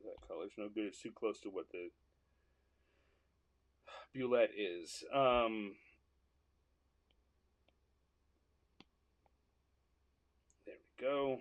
That color's no good. It's too close to what the Bulette is. There we go.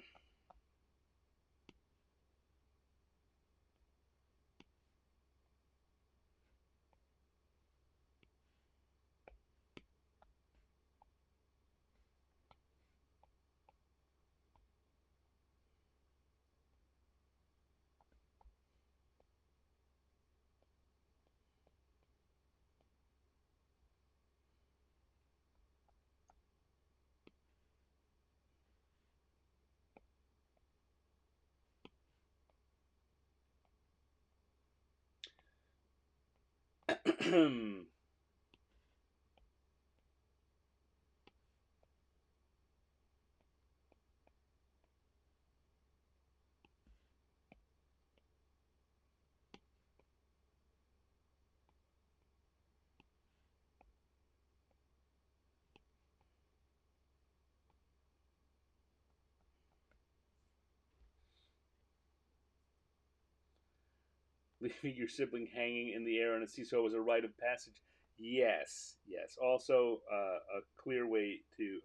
Leaving your sibling hanging in the air on a seesaw was a rite of passage. Yes, yes. Also, a clear way to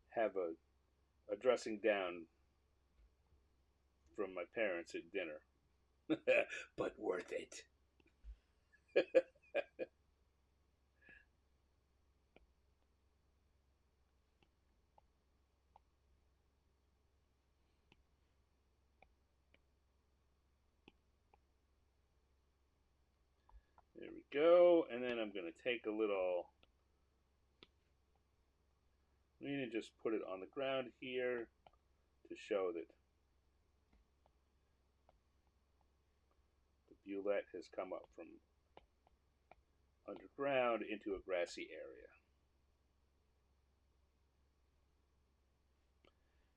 have a dressing down from my parents at dinner, but worth it. There we go. And then I'm going to take a little. I'm going to just put it on the ground here to show that the Bulette has come up from underground into a grassy area.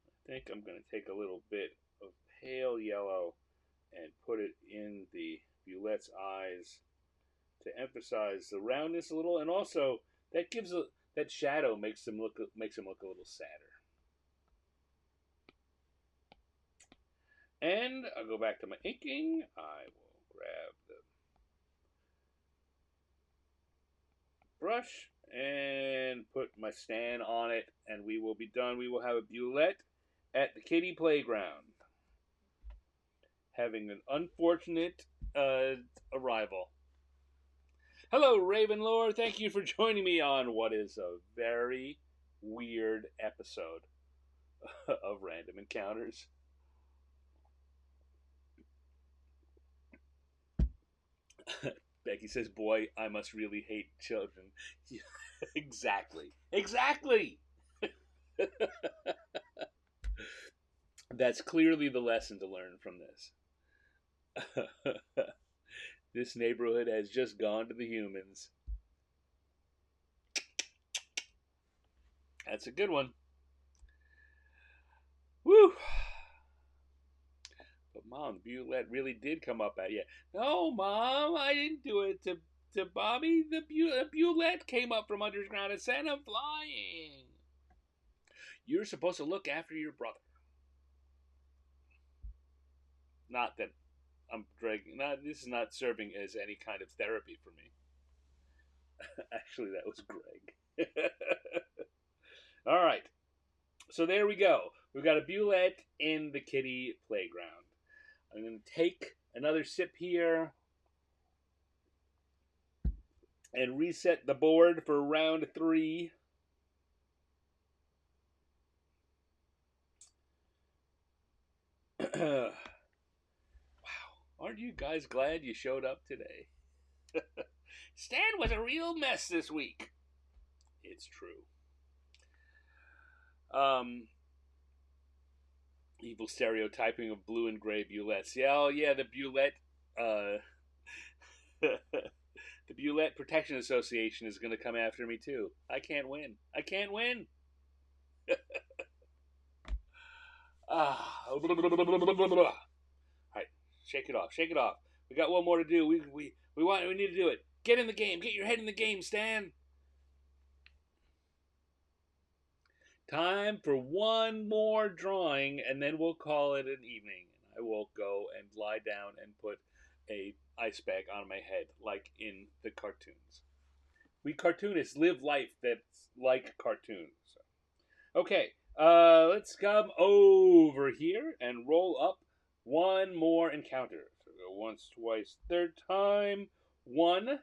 I think I'm going to take a little bit of pale yellow and put it in the Bulette's eyes to emphasize the roundness a little, and also that gives that shadow makes him look a little sadder. And I'll go back to my inking. I will grab the brush and put my stand on it, and we will be done. We will have a Bulette at the kiddie playground, having an unfortunate arrival. Hello, Ravenlore. Thank you for joining me on what is a very weird episode of Random Encounters. Becky says, "Boy, I must really hate children." Exactly. Exactly. That's clearly the lesson to learn from this. This neighborhood has just gone to the humans. That's a good one. Woo! But Mom, Bulette really did come up at you. No, Mom, I didn't do it to Bobby. The Bulette came up from underground and sent him flying. You're supposed to look after your brother. Not that I'm dragging. Not this is not serving as any kind of therapy for me. Actually, that was Greg. All right. So there we go. We've got a Bulette in the kitty playground. I'm going to take another sip here and reset the board for round 3. Wow. Aren't you guys glad you showed up today? Stan was a real mess this week. It's true. Evil stereotyping of blue and gray Bulettes. Yeah, oh yeah, the Bulette the Bulette Protection Association is going to come after me too. I can't win. I can't win. All right, shake it off. Shake it off. We got one more to do. We need to do it. Get in the game. Get your head in the game, Stan. Time for one more drawing, and then we'll call it an evening. I will go and lie down and put a ice bag on my head, like in the cartoons. We cartoonists live life that's like cartoons. Okay, let's come over here and roll up one more encounter. So go once, twice, third time. 1.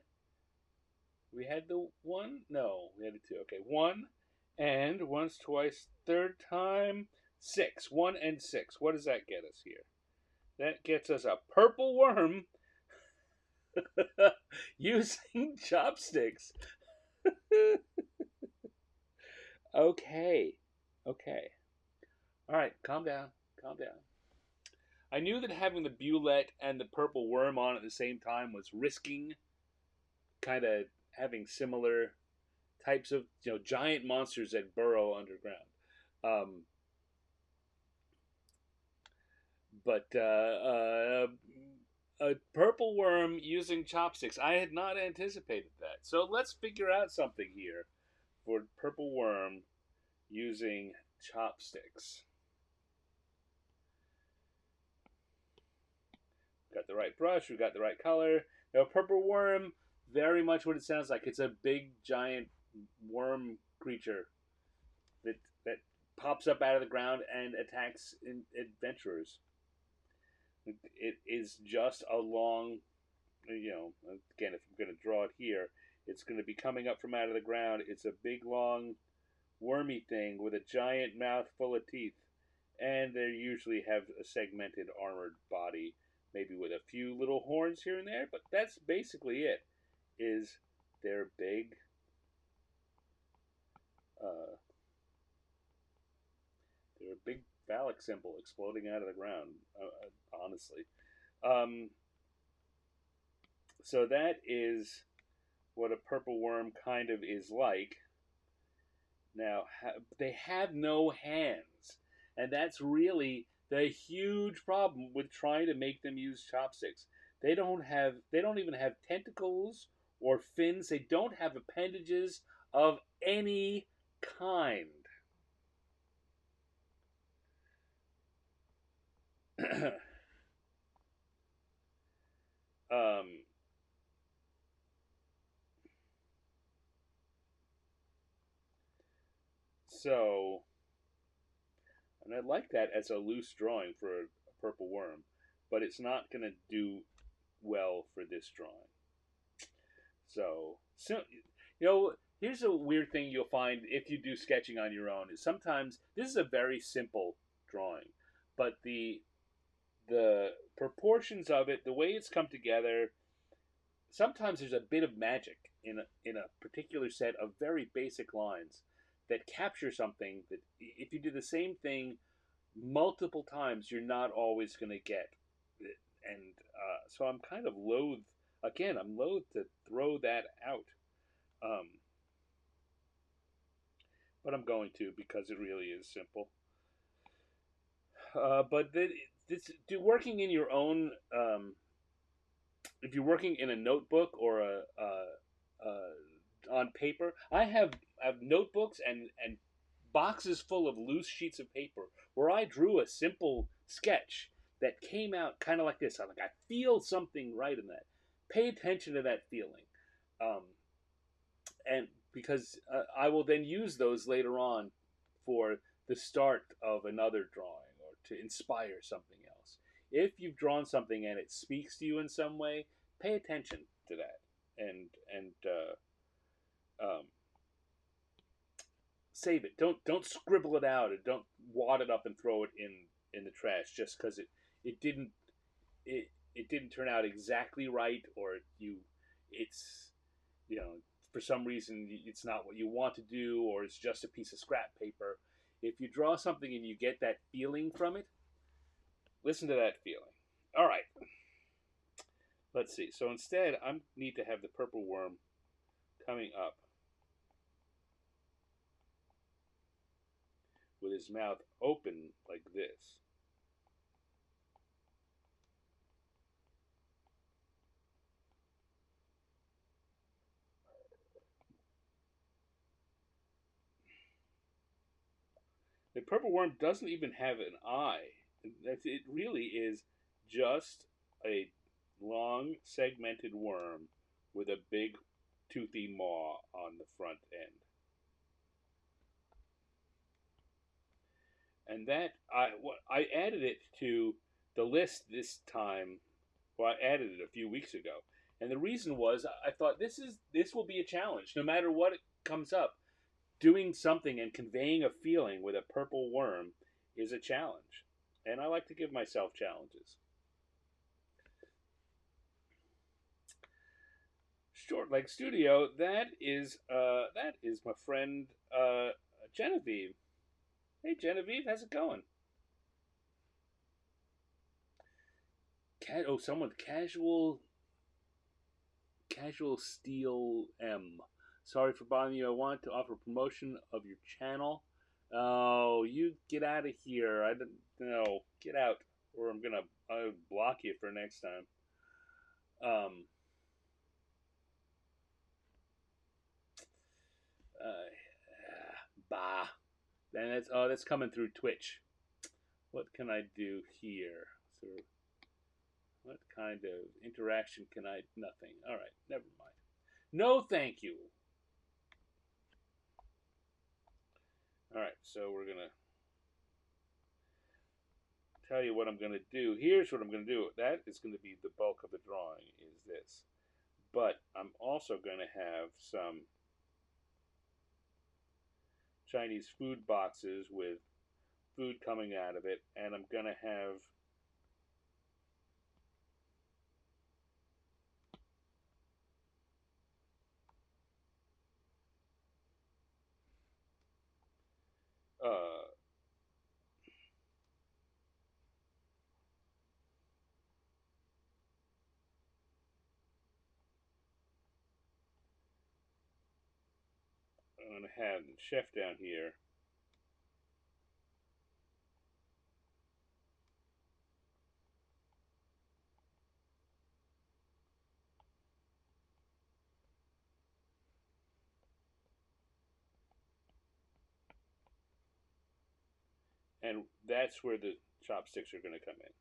We had the 1? No, we had the 2. Okay, 1. And once, twice, third time, 6. 1 and 6. What does that get us here? That gets us a purple worm using chopsticks. Okay. Okay. All right, calm down. Calm down. I knew that having the Bulette and the purple worm on at the same time was risking kind of having similar types of giant monsters that burrow underground. But a purple worm using chopsticks, I had not anticipated that. So let's figure out something here for purple worm using chopsticks. Got the right brush, we got the right color. Now, purple worm, very much what it sounds like. It's a big, giant worm creature that pops up out of the ground and attacks adventurers. It is just a long, again, if I'm going to draw it here, it's going to be coming up from out of the ground. It's a big, long, wormy thing with a giant mouth full of teeth. And they usually have a segmented armored body, maybe with a few little horns here and there, but that's basically it. Is they're big, they're a big phallic symbol exploding out of the ground, honestly. So that is what a purple worm kind of is like. Now, they have no hands, and that's really the huge problem with trying to make them use chopsticks. They don't even have tentacles or fins. They don't have appendages of any kind. So, and I like that as a loose drawing for a purple worm, but it's not going to do well for this drawing. So, here's a weird thing you'll find if you do sketching on your own is sometimes this is a very simple drawing, but the proportions of it, the way it's come together, sometimes there's a bit of magic in a particular set of very basic lines that capture something that if you do the same thing multiple times, you're not always going to get. And so I'm kind of loath. again, I'm loath to throw that out, um, but I'm going to because it really is simple. But this, do working in your own, if you're working in a notebook or on paper, I have notebooks and boxes full of loose sheets of paper where I drew a simple sketch that came out kind of like this. I'm like, I feel something right in that. Pay attention to that feeling, um, and because I will then use those later on for the start of another drawing or to inspire something else. If you've drawn something and it speaks to you in some way, pay attention to that and save it. Don't scribble it out, and don't wad it up and throw it in the trash just because it didn't it it didn't turn out exactly right, or it's you know for some reason it's not what you want to do, or it's just a piece of scrap paper. If you draw something and you get that feeling from it, listen to that feeling. All right, let's see. So instead, I need to have the purple worm coming up with his mouth open like this. The purple worm doesn't even have an eye. It really is just a long, segmented worm with a big, toothy maw on the front end. And I added it to the list this time. Well, I added it a few weeks ago, and the reason was I thought this will be a challenge. No matter what comes up, doing something and conveying a feeling with a purple worm is a challenge, and I like to give myself challenges. Short Leg Studio. That is my friend Genevieve. Hey Genevieve, how's it going? Someone casual steel M. Sorry for bothering you. I want to offer promotion of your channel. Oh, you get out of here. I don't know. Get out, or I'll block you for next time. Um, uh, bah. And that's coming through Twitch. What can I do here? So, what kind of interaction can I? Nothing. All right, never mind. No, thank you. All right, so we're gonna tell you what I'm gonna do. Here's what I'm gonna do. That is gonna be the bulk of the drawing. Is this? But I'm also gonna have some Chinese food boxes with food coming out of it, and I'm gonna have uh, I'm gonna have the chef down here. And that's where the chopsticks are going to come in.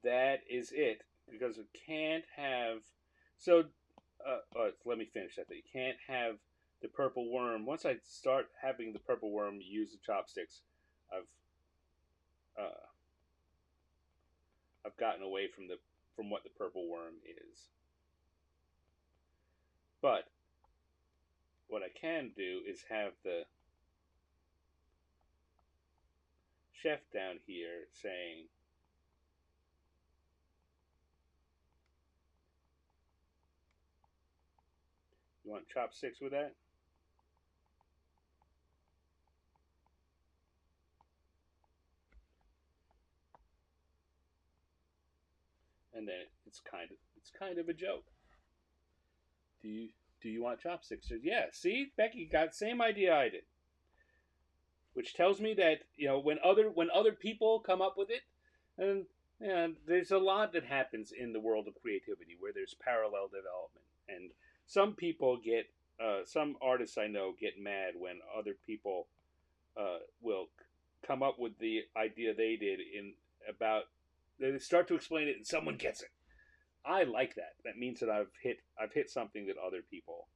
That is it, because it can't have. So, let me finish that. You can't have the purple worm. Once I start having the purple worm use the chopsticks, I've uh, I've gotten away from what the purple worm is. But what I can do is have the chef down here saying, "You want chopsticks with that?" and then it's kind of a joke. Do you want chopsticks? Yeah, see, Becky got the same idea I did, which tells me that when other people come up with it, and there's a lot that happens in the world of creativity where there's parallel development, and some artists I know get mad when other people will come up with the idea they did in about they start to explain it and someone gets it. I like that. That means that I've hit something that other people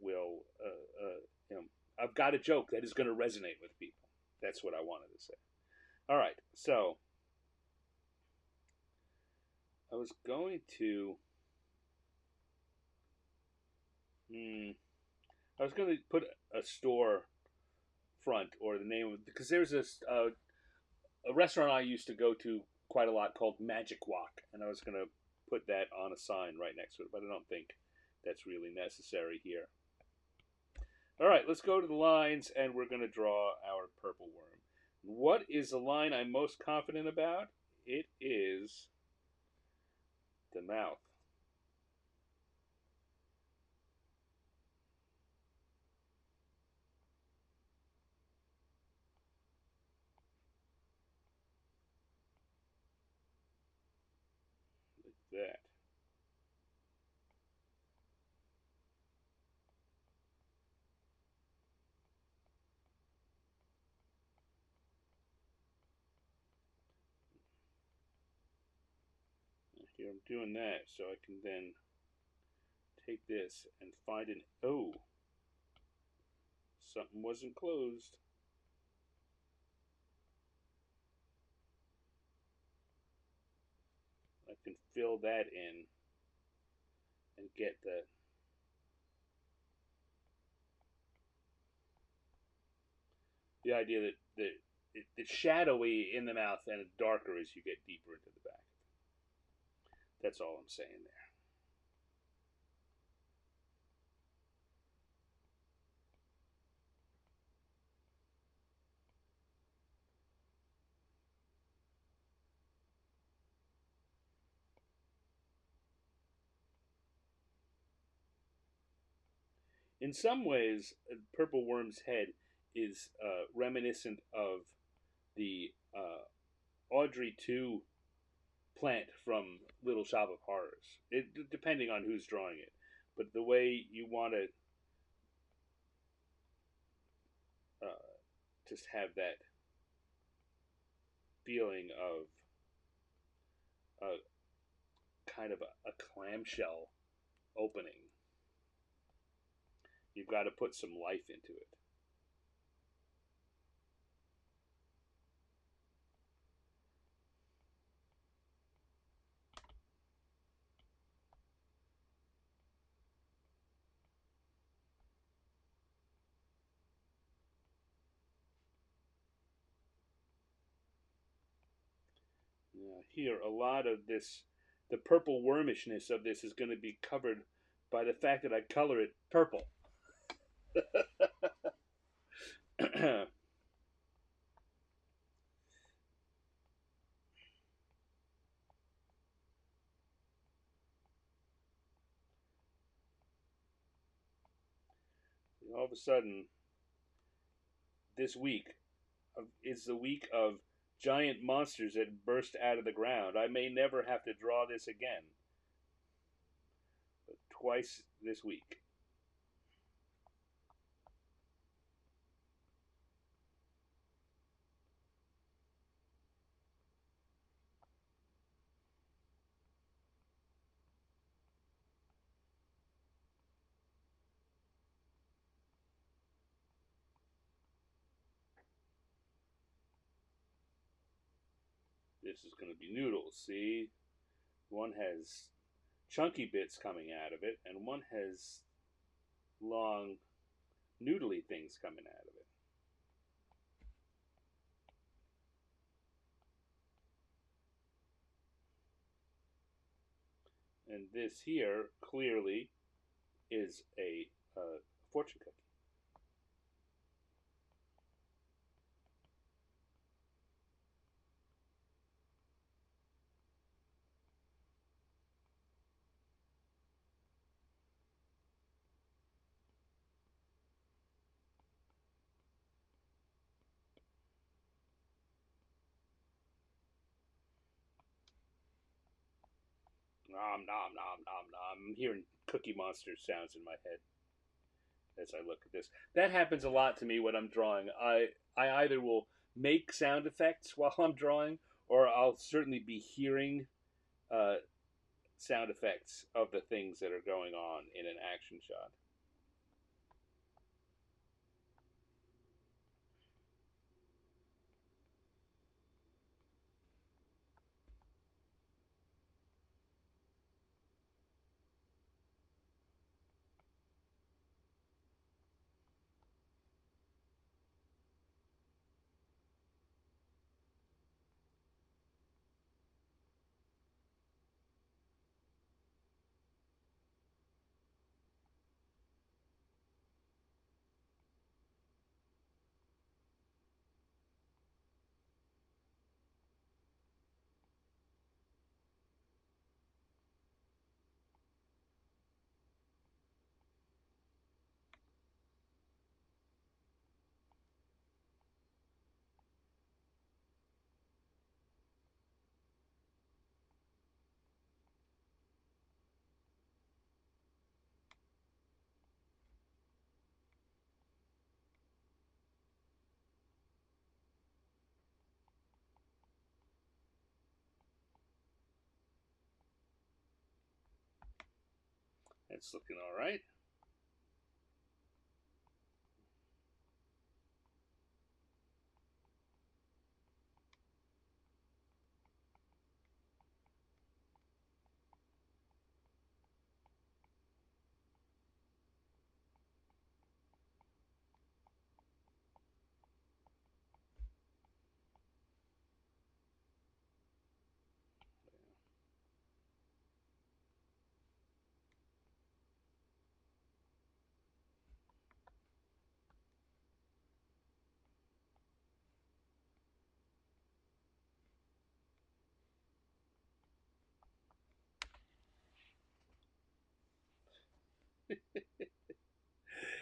will I've got a joke that is going to resonate with people. That's what I wanted to say. All right, so I was going to hmm, I was going to put a store front or the name of because there's a restaurant I used to go to quite a lot called Magic Walk, and I was going to put that on a sign right next to it, but I don't think that's really necessary here. All right, let's go to the lines, and we're going to draw our purple worm. What is the line I'm most confident about? It is the mouth. Like that. Here I'm doing that, so I can then take this and find an oh, something wasn't closed. I can fill that in and get the idea that it's shadowy in the mouth and darker as you get deeper into the back. That's all I'm saying there. In some ways, Purple Worm's head is reminiscent of the Audrey 2 plant from Little Shop of Horrors. Depending on who's drawing it, but the way you want to just have that feeling of a kind of a clamshell opening, you've got to put some life into it. Now, here, a lot of this, the purple wormishness of this is going to be covered by the fact that I color it purple. All of a sudden, this week is the week of giant monsters that burst out of the ground. I may never have to draw this again, but twice this week. This is going to be noodles. See, one has chunky bits coming out of it, and one has long, noodly things coming out of it. And this here clearly is a fortune cookie. nom nom nom nom nom. I'm hearing Cookie Monster sounds in my head as I look at this. That happens a lot to me when I'm drawing. I either will make sound effects while I'm drawing, or I'll certainly be hearing uh, sound effects of the things that are going on in an action shot. It's looking all right.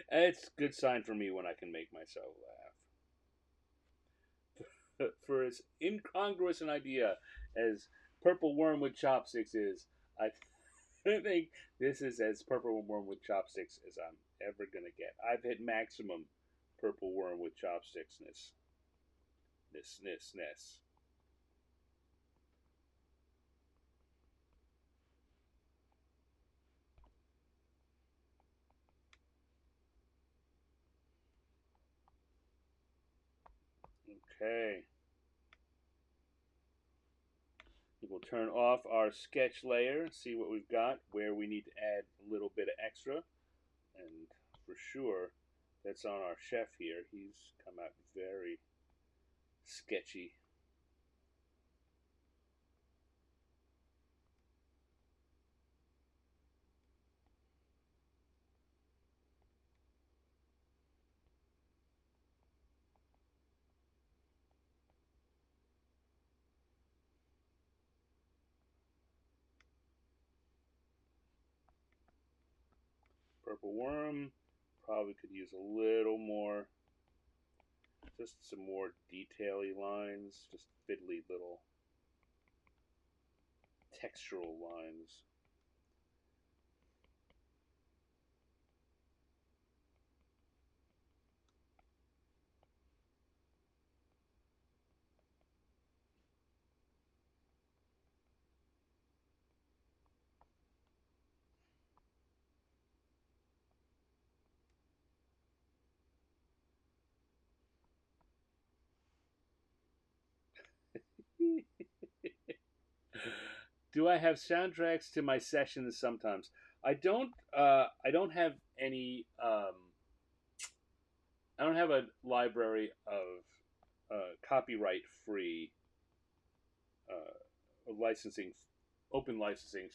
It's a good sign for me when I can make myself laugh. For as incongruous an idea as Purple Worm with Chopsticks is, I think this is as Purple Worm with Chopsticks as I'm ever gonna get. I've hit maximum Purple Worm with Chopsticksness. Ness. Okay. We'll turn off our sketch layer, see what we've got, where we need to add a little bit of extra. And for sure, that's on our chef here. He's come out very sketchy. Purple worm, probably could use a little more, just some more detail-y lines, just fiddly little textural lines. Do I have soundtracks to my sessions sometimes? I don't. I don't have any. I don't have a library of copyright free licensing, open licensing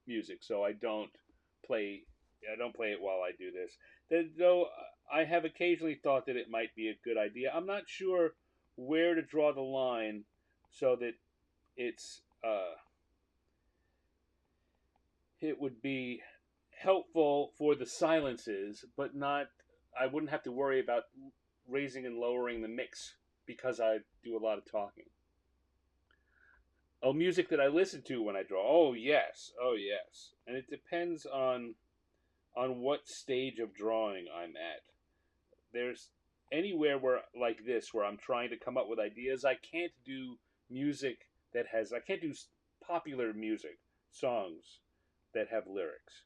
music. So I don't play. I don't play it while I do this. Though I have occasionally thought that it might be a good idea. I'm not sure where to draw the line so that it's it would be helpful for the silences, but not. I wouldn't have to worry about raising and lowering the mix because I do a lot of talking. Oh, music that I listen to when I draw. Oh yes, oh yes, and it depends on what stage of drawing I'm at. There's anywhere where like this where I'm trying to come up with ideas. I can't do music that has. I can't do popular music songs that have lyrics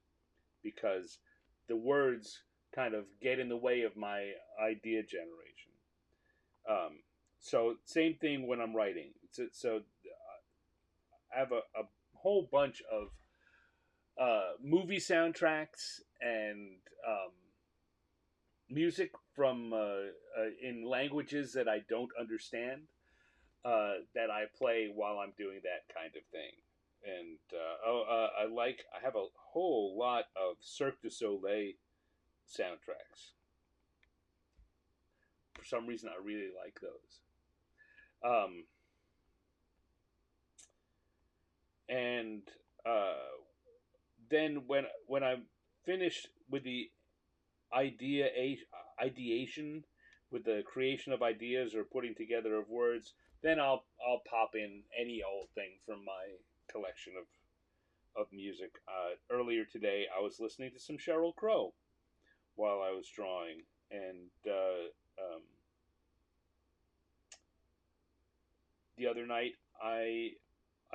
because the words kind of get in the way of my idea generation. Um, so same thing when I'm writing. So I have a whole bunch of movie soundtracks and music from in languages that I don't understand that I play while I'm doing that kind of thing. And I have a whole lot of Cirque du Soleil soundtracks. For some reason, I really like those. Um, and uh, then when I'm finished with the idea ideation, with the creation of ideas or putting together of words, then I'll pop in any old thing from my collection of music. Earlier today, I was listening to some Sheryl Crow while I was drawing, and the other night I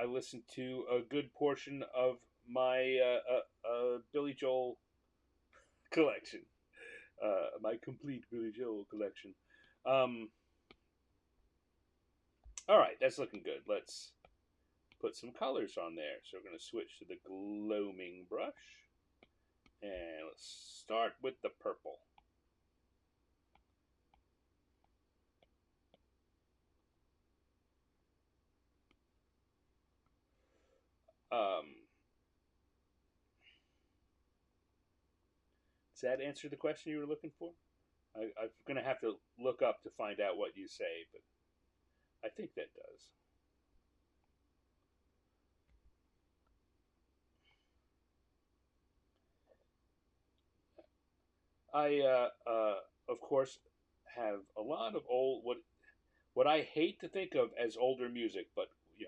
listened to a good portion of my Billy Joel collection, my complete Billy Joel collection. Um, all right, that's looking good. Let's put some colors on there. So we're going to switch to the gloaming brush, and let's start with the purple. Um, does that answer the question you were looking for? I'm going to have to look up to find out what you say, but I think that does. I, of course, have a lot of old what I hate to think of as older music, but it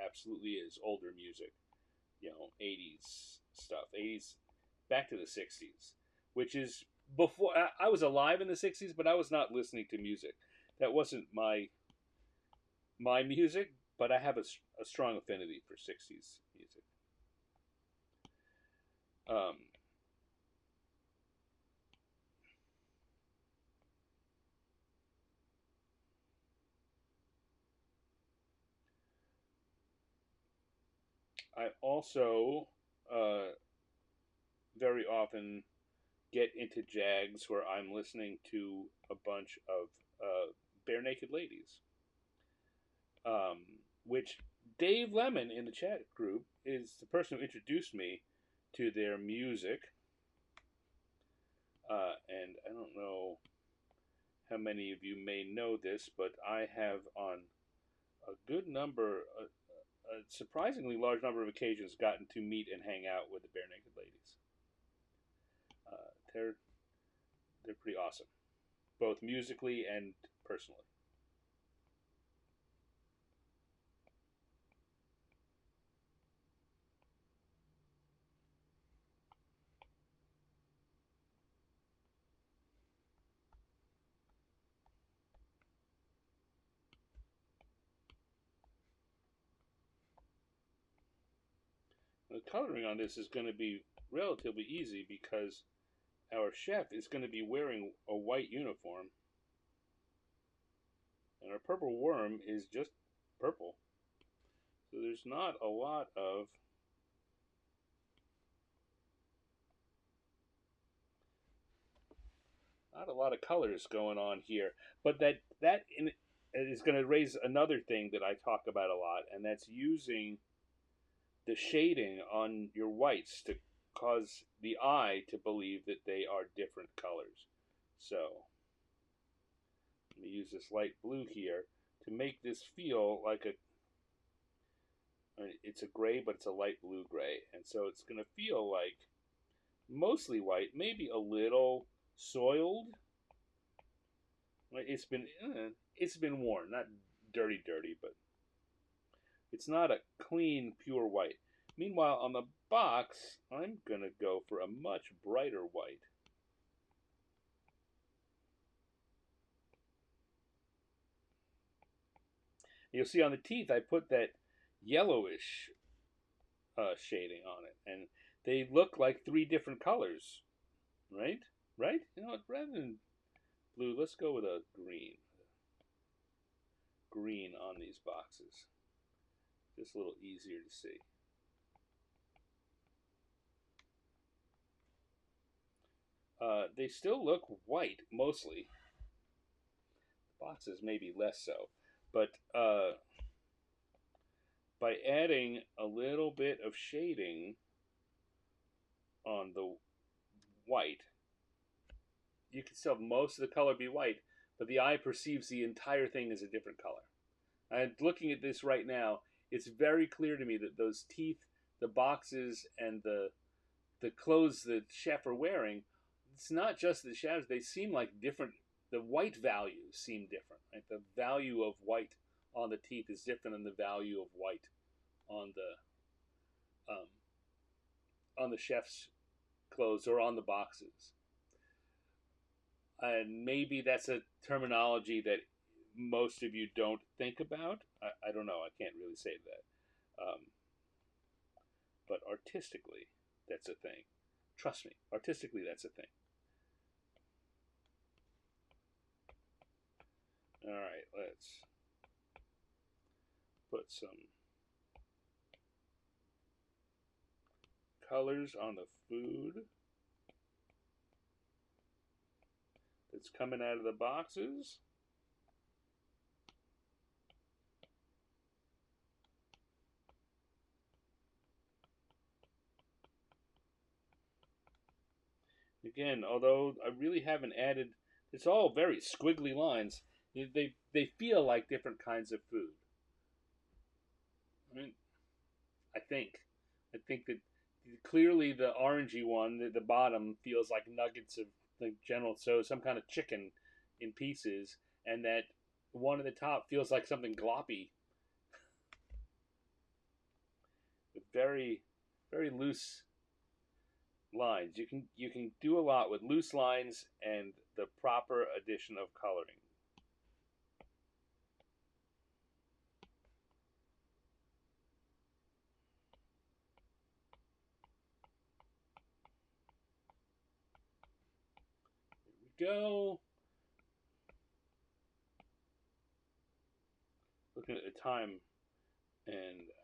absolutely is older music. 80s stuff, 80s back to the 60s, which is before I was alive in the 60s, but I was not listening to music. That wasn't my music, but I have a strong affinity for 60s music. Um, I also very often get into jags where I'm listening to a bunch of bare naked ladies, um, which Dave Lemon in the chat group is the person who introduced me to their music. And I don't know how many of you may know this, but I have on a good number, a surprisingly large number of occasions, gotten to meet and hang out with the bare naked ladies. Uh, they're they're pretty awesome, both musically and personally. The coloring on this is going to be relatively easy because our chef is going to be wearing a white uniform, and our purple worm is just purple. So there's not a lot of colors going on here, but is going to raise another thing that I talk about a lot, and that's using the shading on your whites to cause the eye to believe that they are different colors. So let me use this light blue here to make this feel like it's a gray, but it's a light blue gray, and so it's going to feel like mostly white, maybe a little soiled. It's been worn, not dirty, but It's not a clean, pure white. Meanwhile, on the box, I'm going to go for a much brighter white. You'll see on the teeth, I put that yellowish shading on it, and they look like three different colors, right? Right? You know what? Rather than blue, let's go with a green. Green on these boxes. Just a little easier to see. They still look white mostly. Boxes maybe less so, but by adding a little bit of shading on the white, you can still have most of the color be white, but the eye perceives the entire thing as a different color. And looking at this right now, it's very clear to me that those teeth, the boxes, and the clothes the chef are wearing, it's not just the shadows. They seem like different. The white values seem different. Right? The value of white on the teeth is different than the value of white on the chef's clothes or on the boxes. And maybe that's a terminology that most of you don't think about. I don't know. I can't really say that. But artistically, that's a thing. Trust me, artistically, that's a thing. All right, let's put some colors on the food that's coming out of the boxes. Again, although I really haven't added, it's all very squiggly lines. They feel like different kinds of food. I mean, I think, I think that clearly the orangey one, the bottom, feels like nuggets of like general, so some kind of chicken in pieces, and that one at the top feels like something gloppy, with very, very loose lines. You can do a lot with loose lines and the proper addition of coloring. Here we go. Looking at the time, and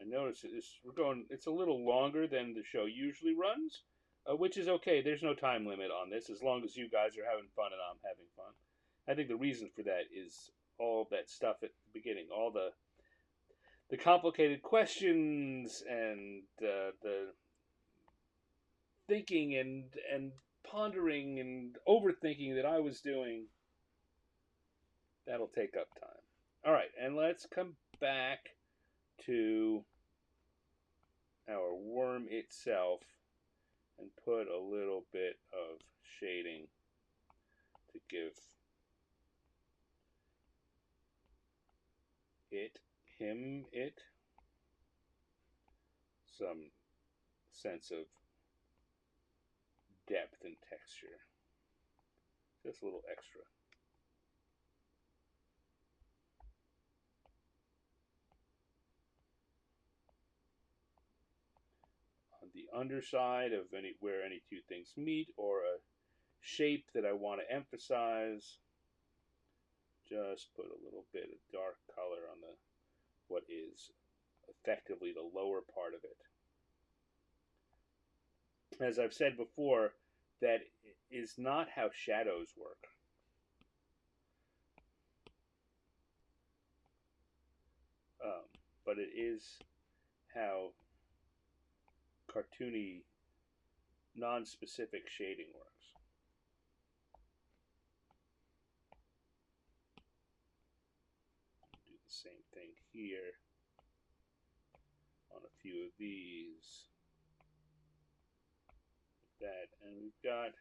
I noticed we're going. It's a little longer than the show usually runs, which is okay. There's no time limit on this as long as you guys are having fun and I'm having fun. I think the reason for that is all that stuff at the beginning, all the complicated questions and the thinking and pondering and overthinking that I was doing. That'll take up time. All right, and let's come back to our worm itself and put a little bit of shading to give it some sense of depth and texture. Just a little extra. On the underside of where any two things meet, or a shape that I want to emphasize, just put a little bit of dark color on what is effectively the lower part of it. As I've said before, that is not how shadows work. But it is how cartoony, non-specific shading works. Do the same thing here on a few of these. Like that, and we've got,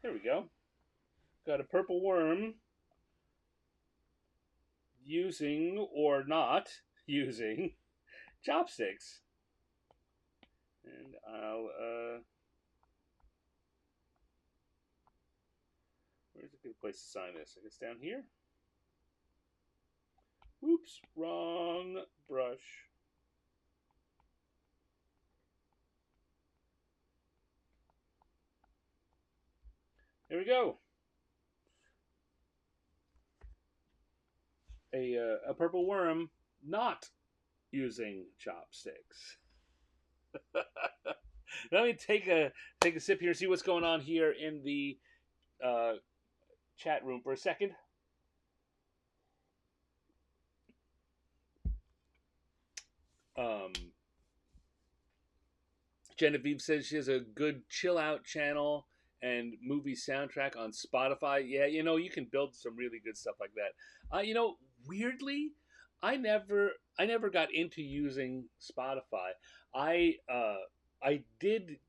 there we go. Got a purple worm using or not using Chopsticks. And where's a good place to sign this? I guess down here. Oops, wrong brush. There we go. A purple worm not using chopsticks. Let me take a sip here and see what's going on here in the uh, chat room for a second. Um, Genevieve says she has a good chill out channel and movie soundtrack on Spotify. Yeah, you can build some really good stuff like that. Weirdly, I never got into using Spotify. I uh, I did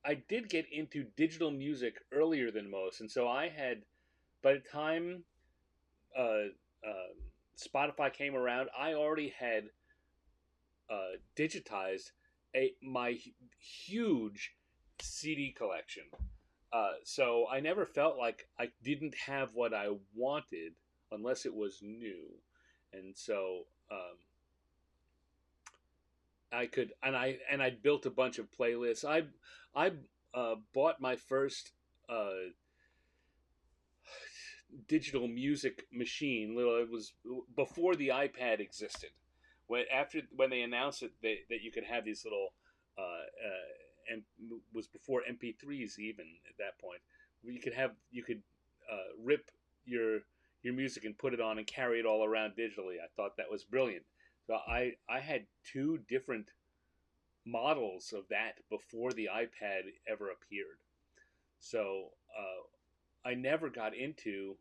I did get into digital music earlier than most, and so I had by the time uh, uh, Spotify came around, I already had digitized my huge CD collection. So I never felt like I didn't have what I wanted unless it was new, and so I could I built a bunch of playlists. I bought my first uh, digital music machine. It was before the iPad existed. When they announced that you could have these little and was before MP3s even at that point. You could rip your music and put it on and carry it all around digitally. I thought that was brilliant. So I had two different models of that before the iPad ever appeared. So I never got into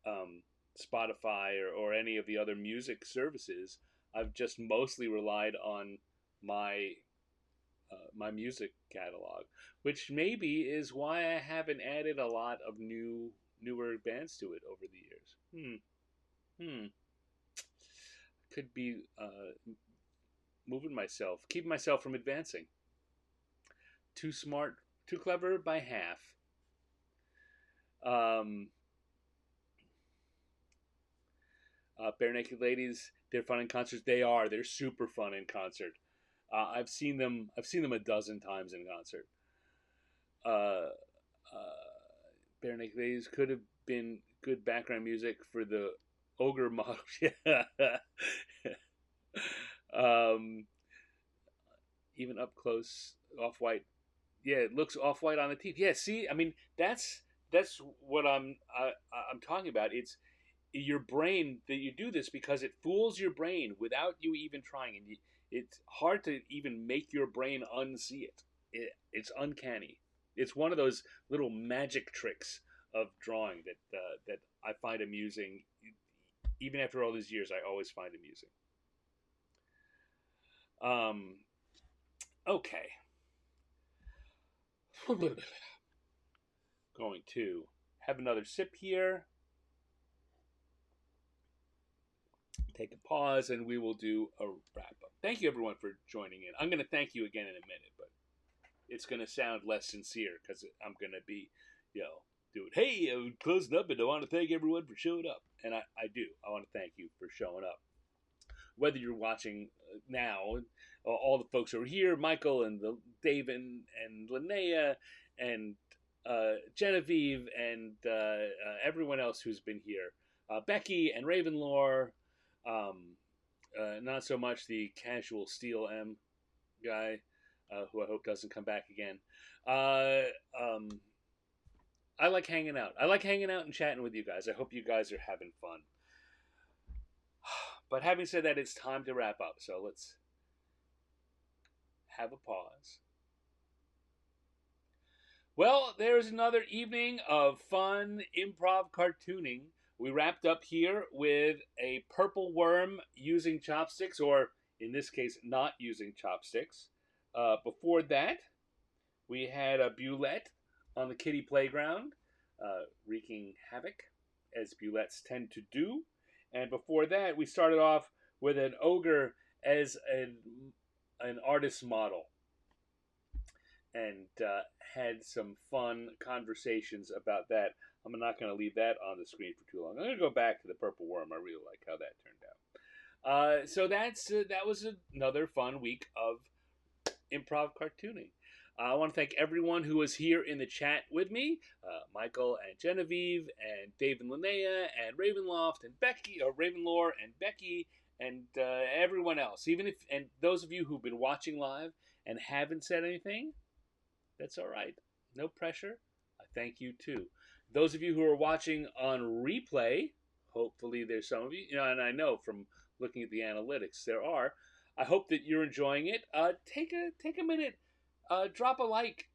um, Spotify or any of the other music services. I've just mostly relied on my my music catalog, which maybe is why I haven't added a lot of newer bands to it over the years. Hmm. Could be moving myself, keeping myself from advancing. Too smart, too clever by half. Um, Bare Naked Ladies, they're fun in concerts. They are. They're super fun in concert. I've seen them. I've seen them a dozen times in concert. Uh, Bare Naked Ladies could have been good background music for the Ogre model. Yeah. um, Even up close, off white. Yeah, it looks off white on the teeth. Yeah, see, I mean that's what I'm talking about. It's your brain that you do this because it fools your brain without you even trying, and it's hard to even make your brain unsee it's uncanny. It's one of those little magic tricks of drawing that I find amusing. Even after all these years, I always find amusing. Um, okay, going to have another sip here. Take a pause, and we will do a wrap up. Thank you, everyone, for joining in. I'm going to thank you again in a minute, but it's going to sound less sincere because I'm going to be, doing, hey, I'm closing up, and I want to thank everyone for showing up. And I do. I want to thank you for showing up. Whether you're watching now, all the folks who are here, Michael and Dave and Linnea and Genevieve and everyone else who's been here, Becky and Ravenlore, um, not so much the casual Steel M guy, who I hope doesn't come back again. Uh, um, I like hanging out. I like hanging out and chatting with you guys. I hope you guys are having fun. But having said that, it's time to wrap up. So let's have a pause. Well, there's another evening of fun improv cartooning. We wrapped up here with a purple worm using chopsticks, or in this case, not using chopsticks. Before that, we had a Bulette on the kitty playground, wreaking havoc, as Bulettes tend to do. And before that, we started off with an ogre as an artist model, and had some fun conversations about that. I'm not going to leave that on the screen for too long. I'm going to go back to the Purple Worm. I really like how that turned out. So that was another fun week of improv cartooning. I want to thank everyone who was here in the chat with me, Michael and Genevieve and Dave and Linnea and Ravenloft and Becky, or Ravenlore and Becky, and everyone else. Even if, and those of you who've been watching live and haven't said anything, that's all right. No pressure. I thank you too. Those of you who are watching on replay, hopefully there's some of you, and I know from looking at the analytics there are. I hope that you're enjoying it. Take a minute, drop a like.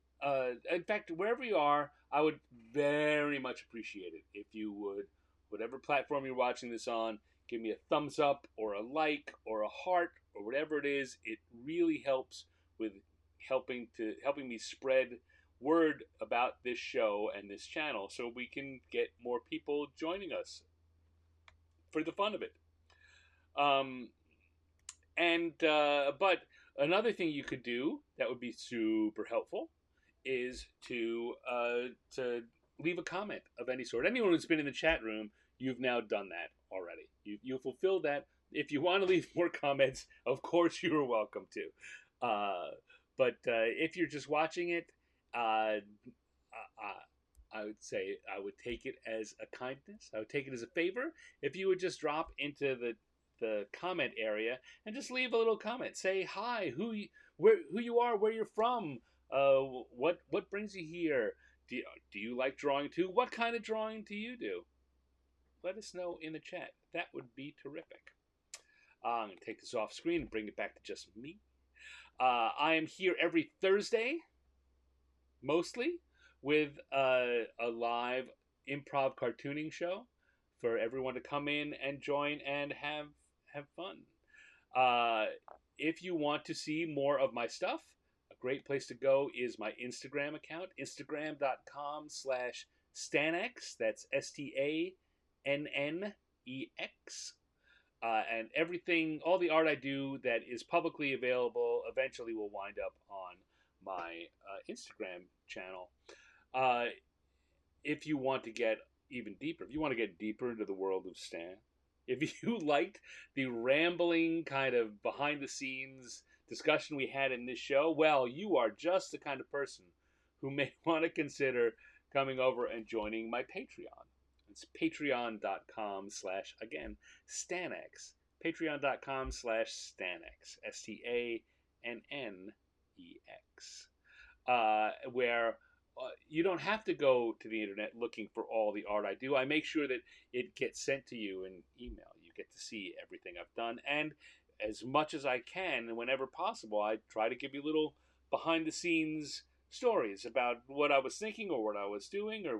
In fact, wherever you are, I would very much appreciate it if you would, whatever platform you're watching this on, give me a thumbs up or a like or a heart or whatever it is. It really helps with helping me spread word about this show and this channel so we can get more people joining us for the fun of it. But another thing you could do that would be super helpful is to leave a comment of any sort. Anyone who's been in the chat room, you've now done that already. You fulfilled that. If you want to leave more comments, of course you are welcome to. But if you're just watching it, I would say I would take it as a kindness. I would take it as a favor if you would just drop into the comment area and just leave a little comment. Say hi, who you are, where you're from, what brings you here. Do you like drawing too? What kind of drawing do you do? Let us know in the chat. That would be terrific. I'm going to take this off screen and bring it back to just me. I am here every Thursday, mostly, with a live improv cartooning show for everyone to come in and join and have fun. If you want to see more of my stuff, a great place to go is my Instagram account, instagram.com/Stanex. That's STANNEX. And everything, all the art I do that is publicly available, eventually will wind up on my Instagram channel. If you want to get even deeper, if you want to get deeper into the world of Stan, if you liked the rambling kind of behind the scenes discussion we had in this show, well, you are just the kind of person who may want to consider coming over and joining my Patreon. It's patreon.com/, again, Stanex. Patreon.com/Stanex. STANNEX. Where you don't have to go to the internet looking for all the art I do. I make sure that it gets sent to you in email. You get to see everything I've done. And as much as I can, and whenever possible, I try to give you little behind the scenes stories about what I was thinking or what I was doing or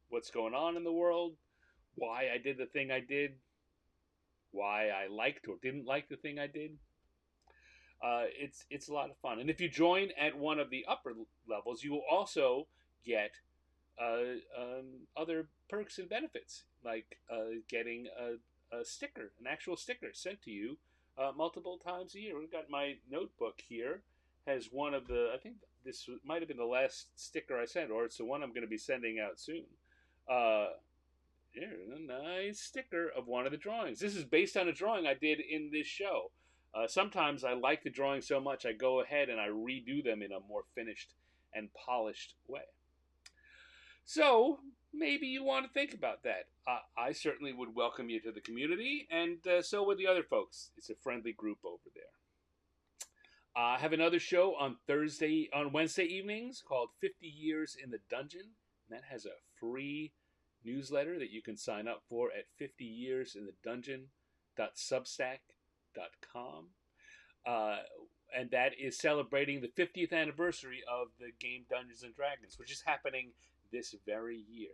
what's going on in the world, why I did the thing I did, why I liked or didn't like the thing I did. It's a lot of fun. And if you join at one of the upper levels, you will also get other perks and benefits, like getting a sticker, an actual sticker sent to you multiple times a year. We've got my notebook here, has one of the, I think this might have been the last sticker I sent, or it's the one I'm going to be sending out soon. Here's a nice sticker of one of the drawings. This is based on a drawing I did in this show. Sometimes I like the drawing so much I go ahead and I redo them in a more finished and polished way. So maybe you want to think about that. I certainly would welcome you to the community, and so would the other folks. It's a friendly group over there. I have another show on Wednesday evenings called 50 Years in the Dungeon. And that has a free newsletter that you can sign up for at 50yearsinthedungeon.substack.com. And that is celebrating the 50th anniversary of the game Dungeons & Dragons, which is happening this very year.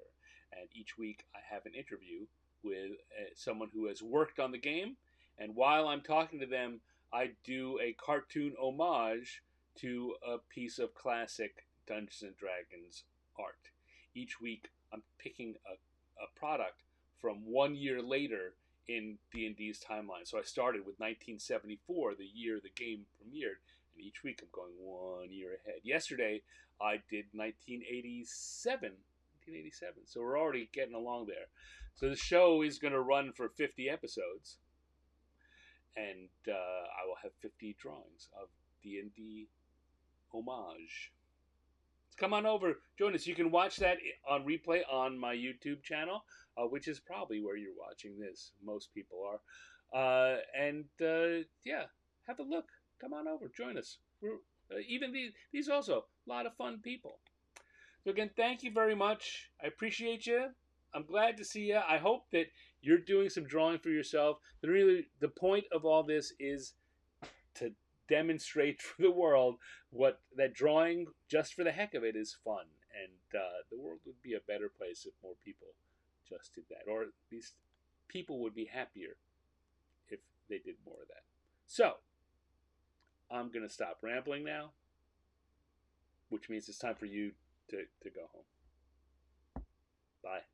And each week I have an interview with someone who has worked on the game. And while I'm talking to them, I do a cartoon homage to a piece of classic Dungeons & Dragons art. Each week I'm picking a product from 1 year later in D&D's timeline. So I started with 1974, the year the game premiered, and each week I'm going 1 year ahead. Yesterday I did 1987. 1987. So we're already getting along there. So the show is going to run for 50 episodes, and I will have 50 drawings of D&D homage. So come on over, join us. You can watch that on replay on my YouTube channel, which is probably where you're watching this. Most people are. Yeah, have a look. Come on over, join us. Even these also a lot of fun people. So again, thank you very much. I appreciate you. I'm glad to see you. I hope that you're doing some drawing for yourself. But really, the point of all this is to demonstrate for the world what that drawing, just for the heck of it, is fun, and the world would be a better place if more people just did that, or at least people would be happier if they did more of that. So I'm gonna stop rambling now, which means it's time for you to go home. Bye.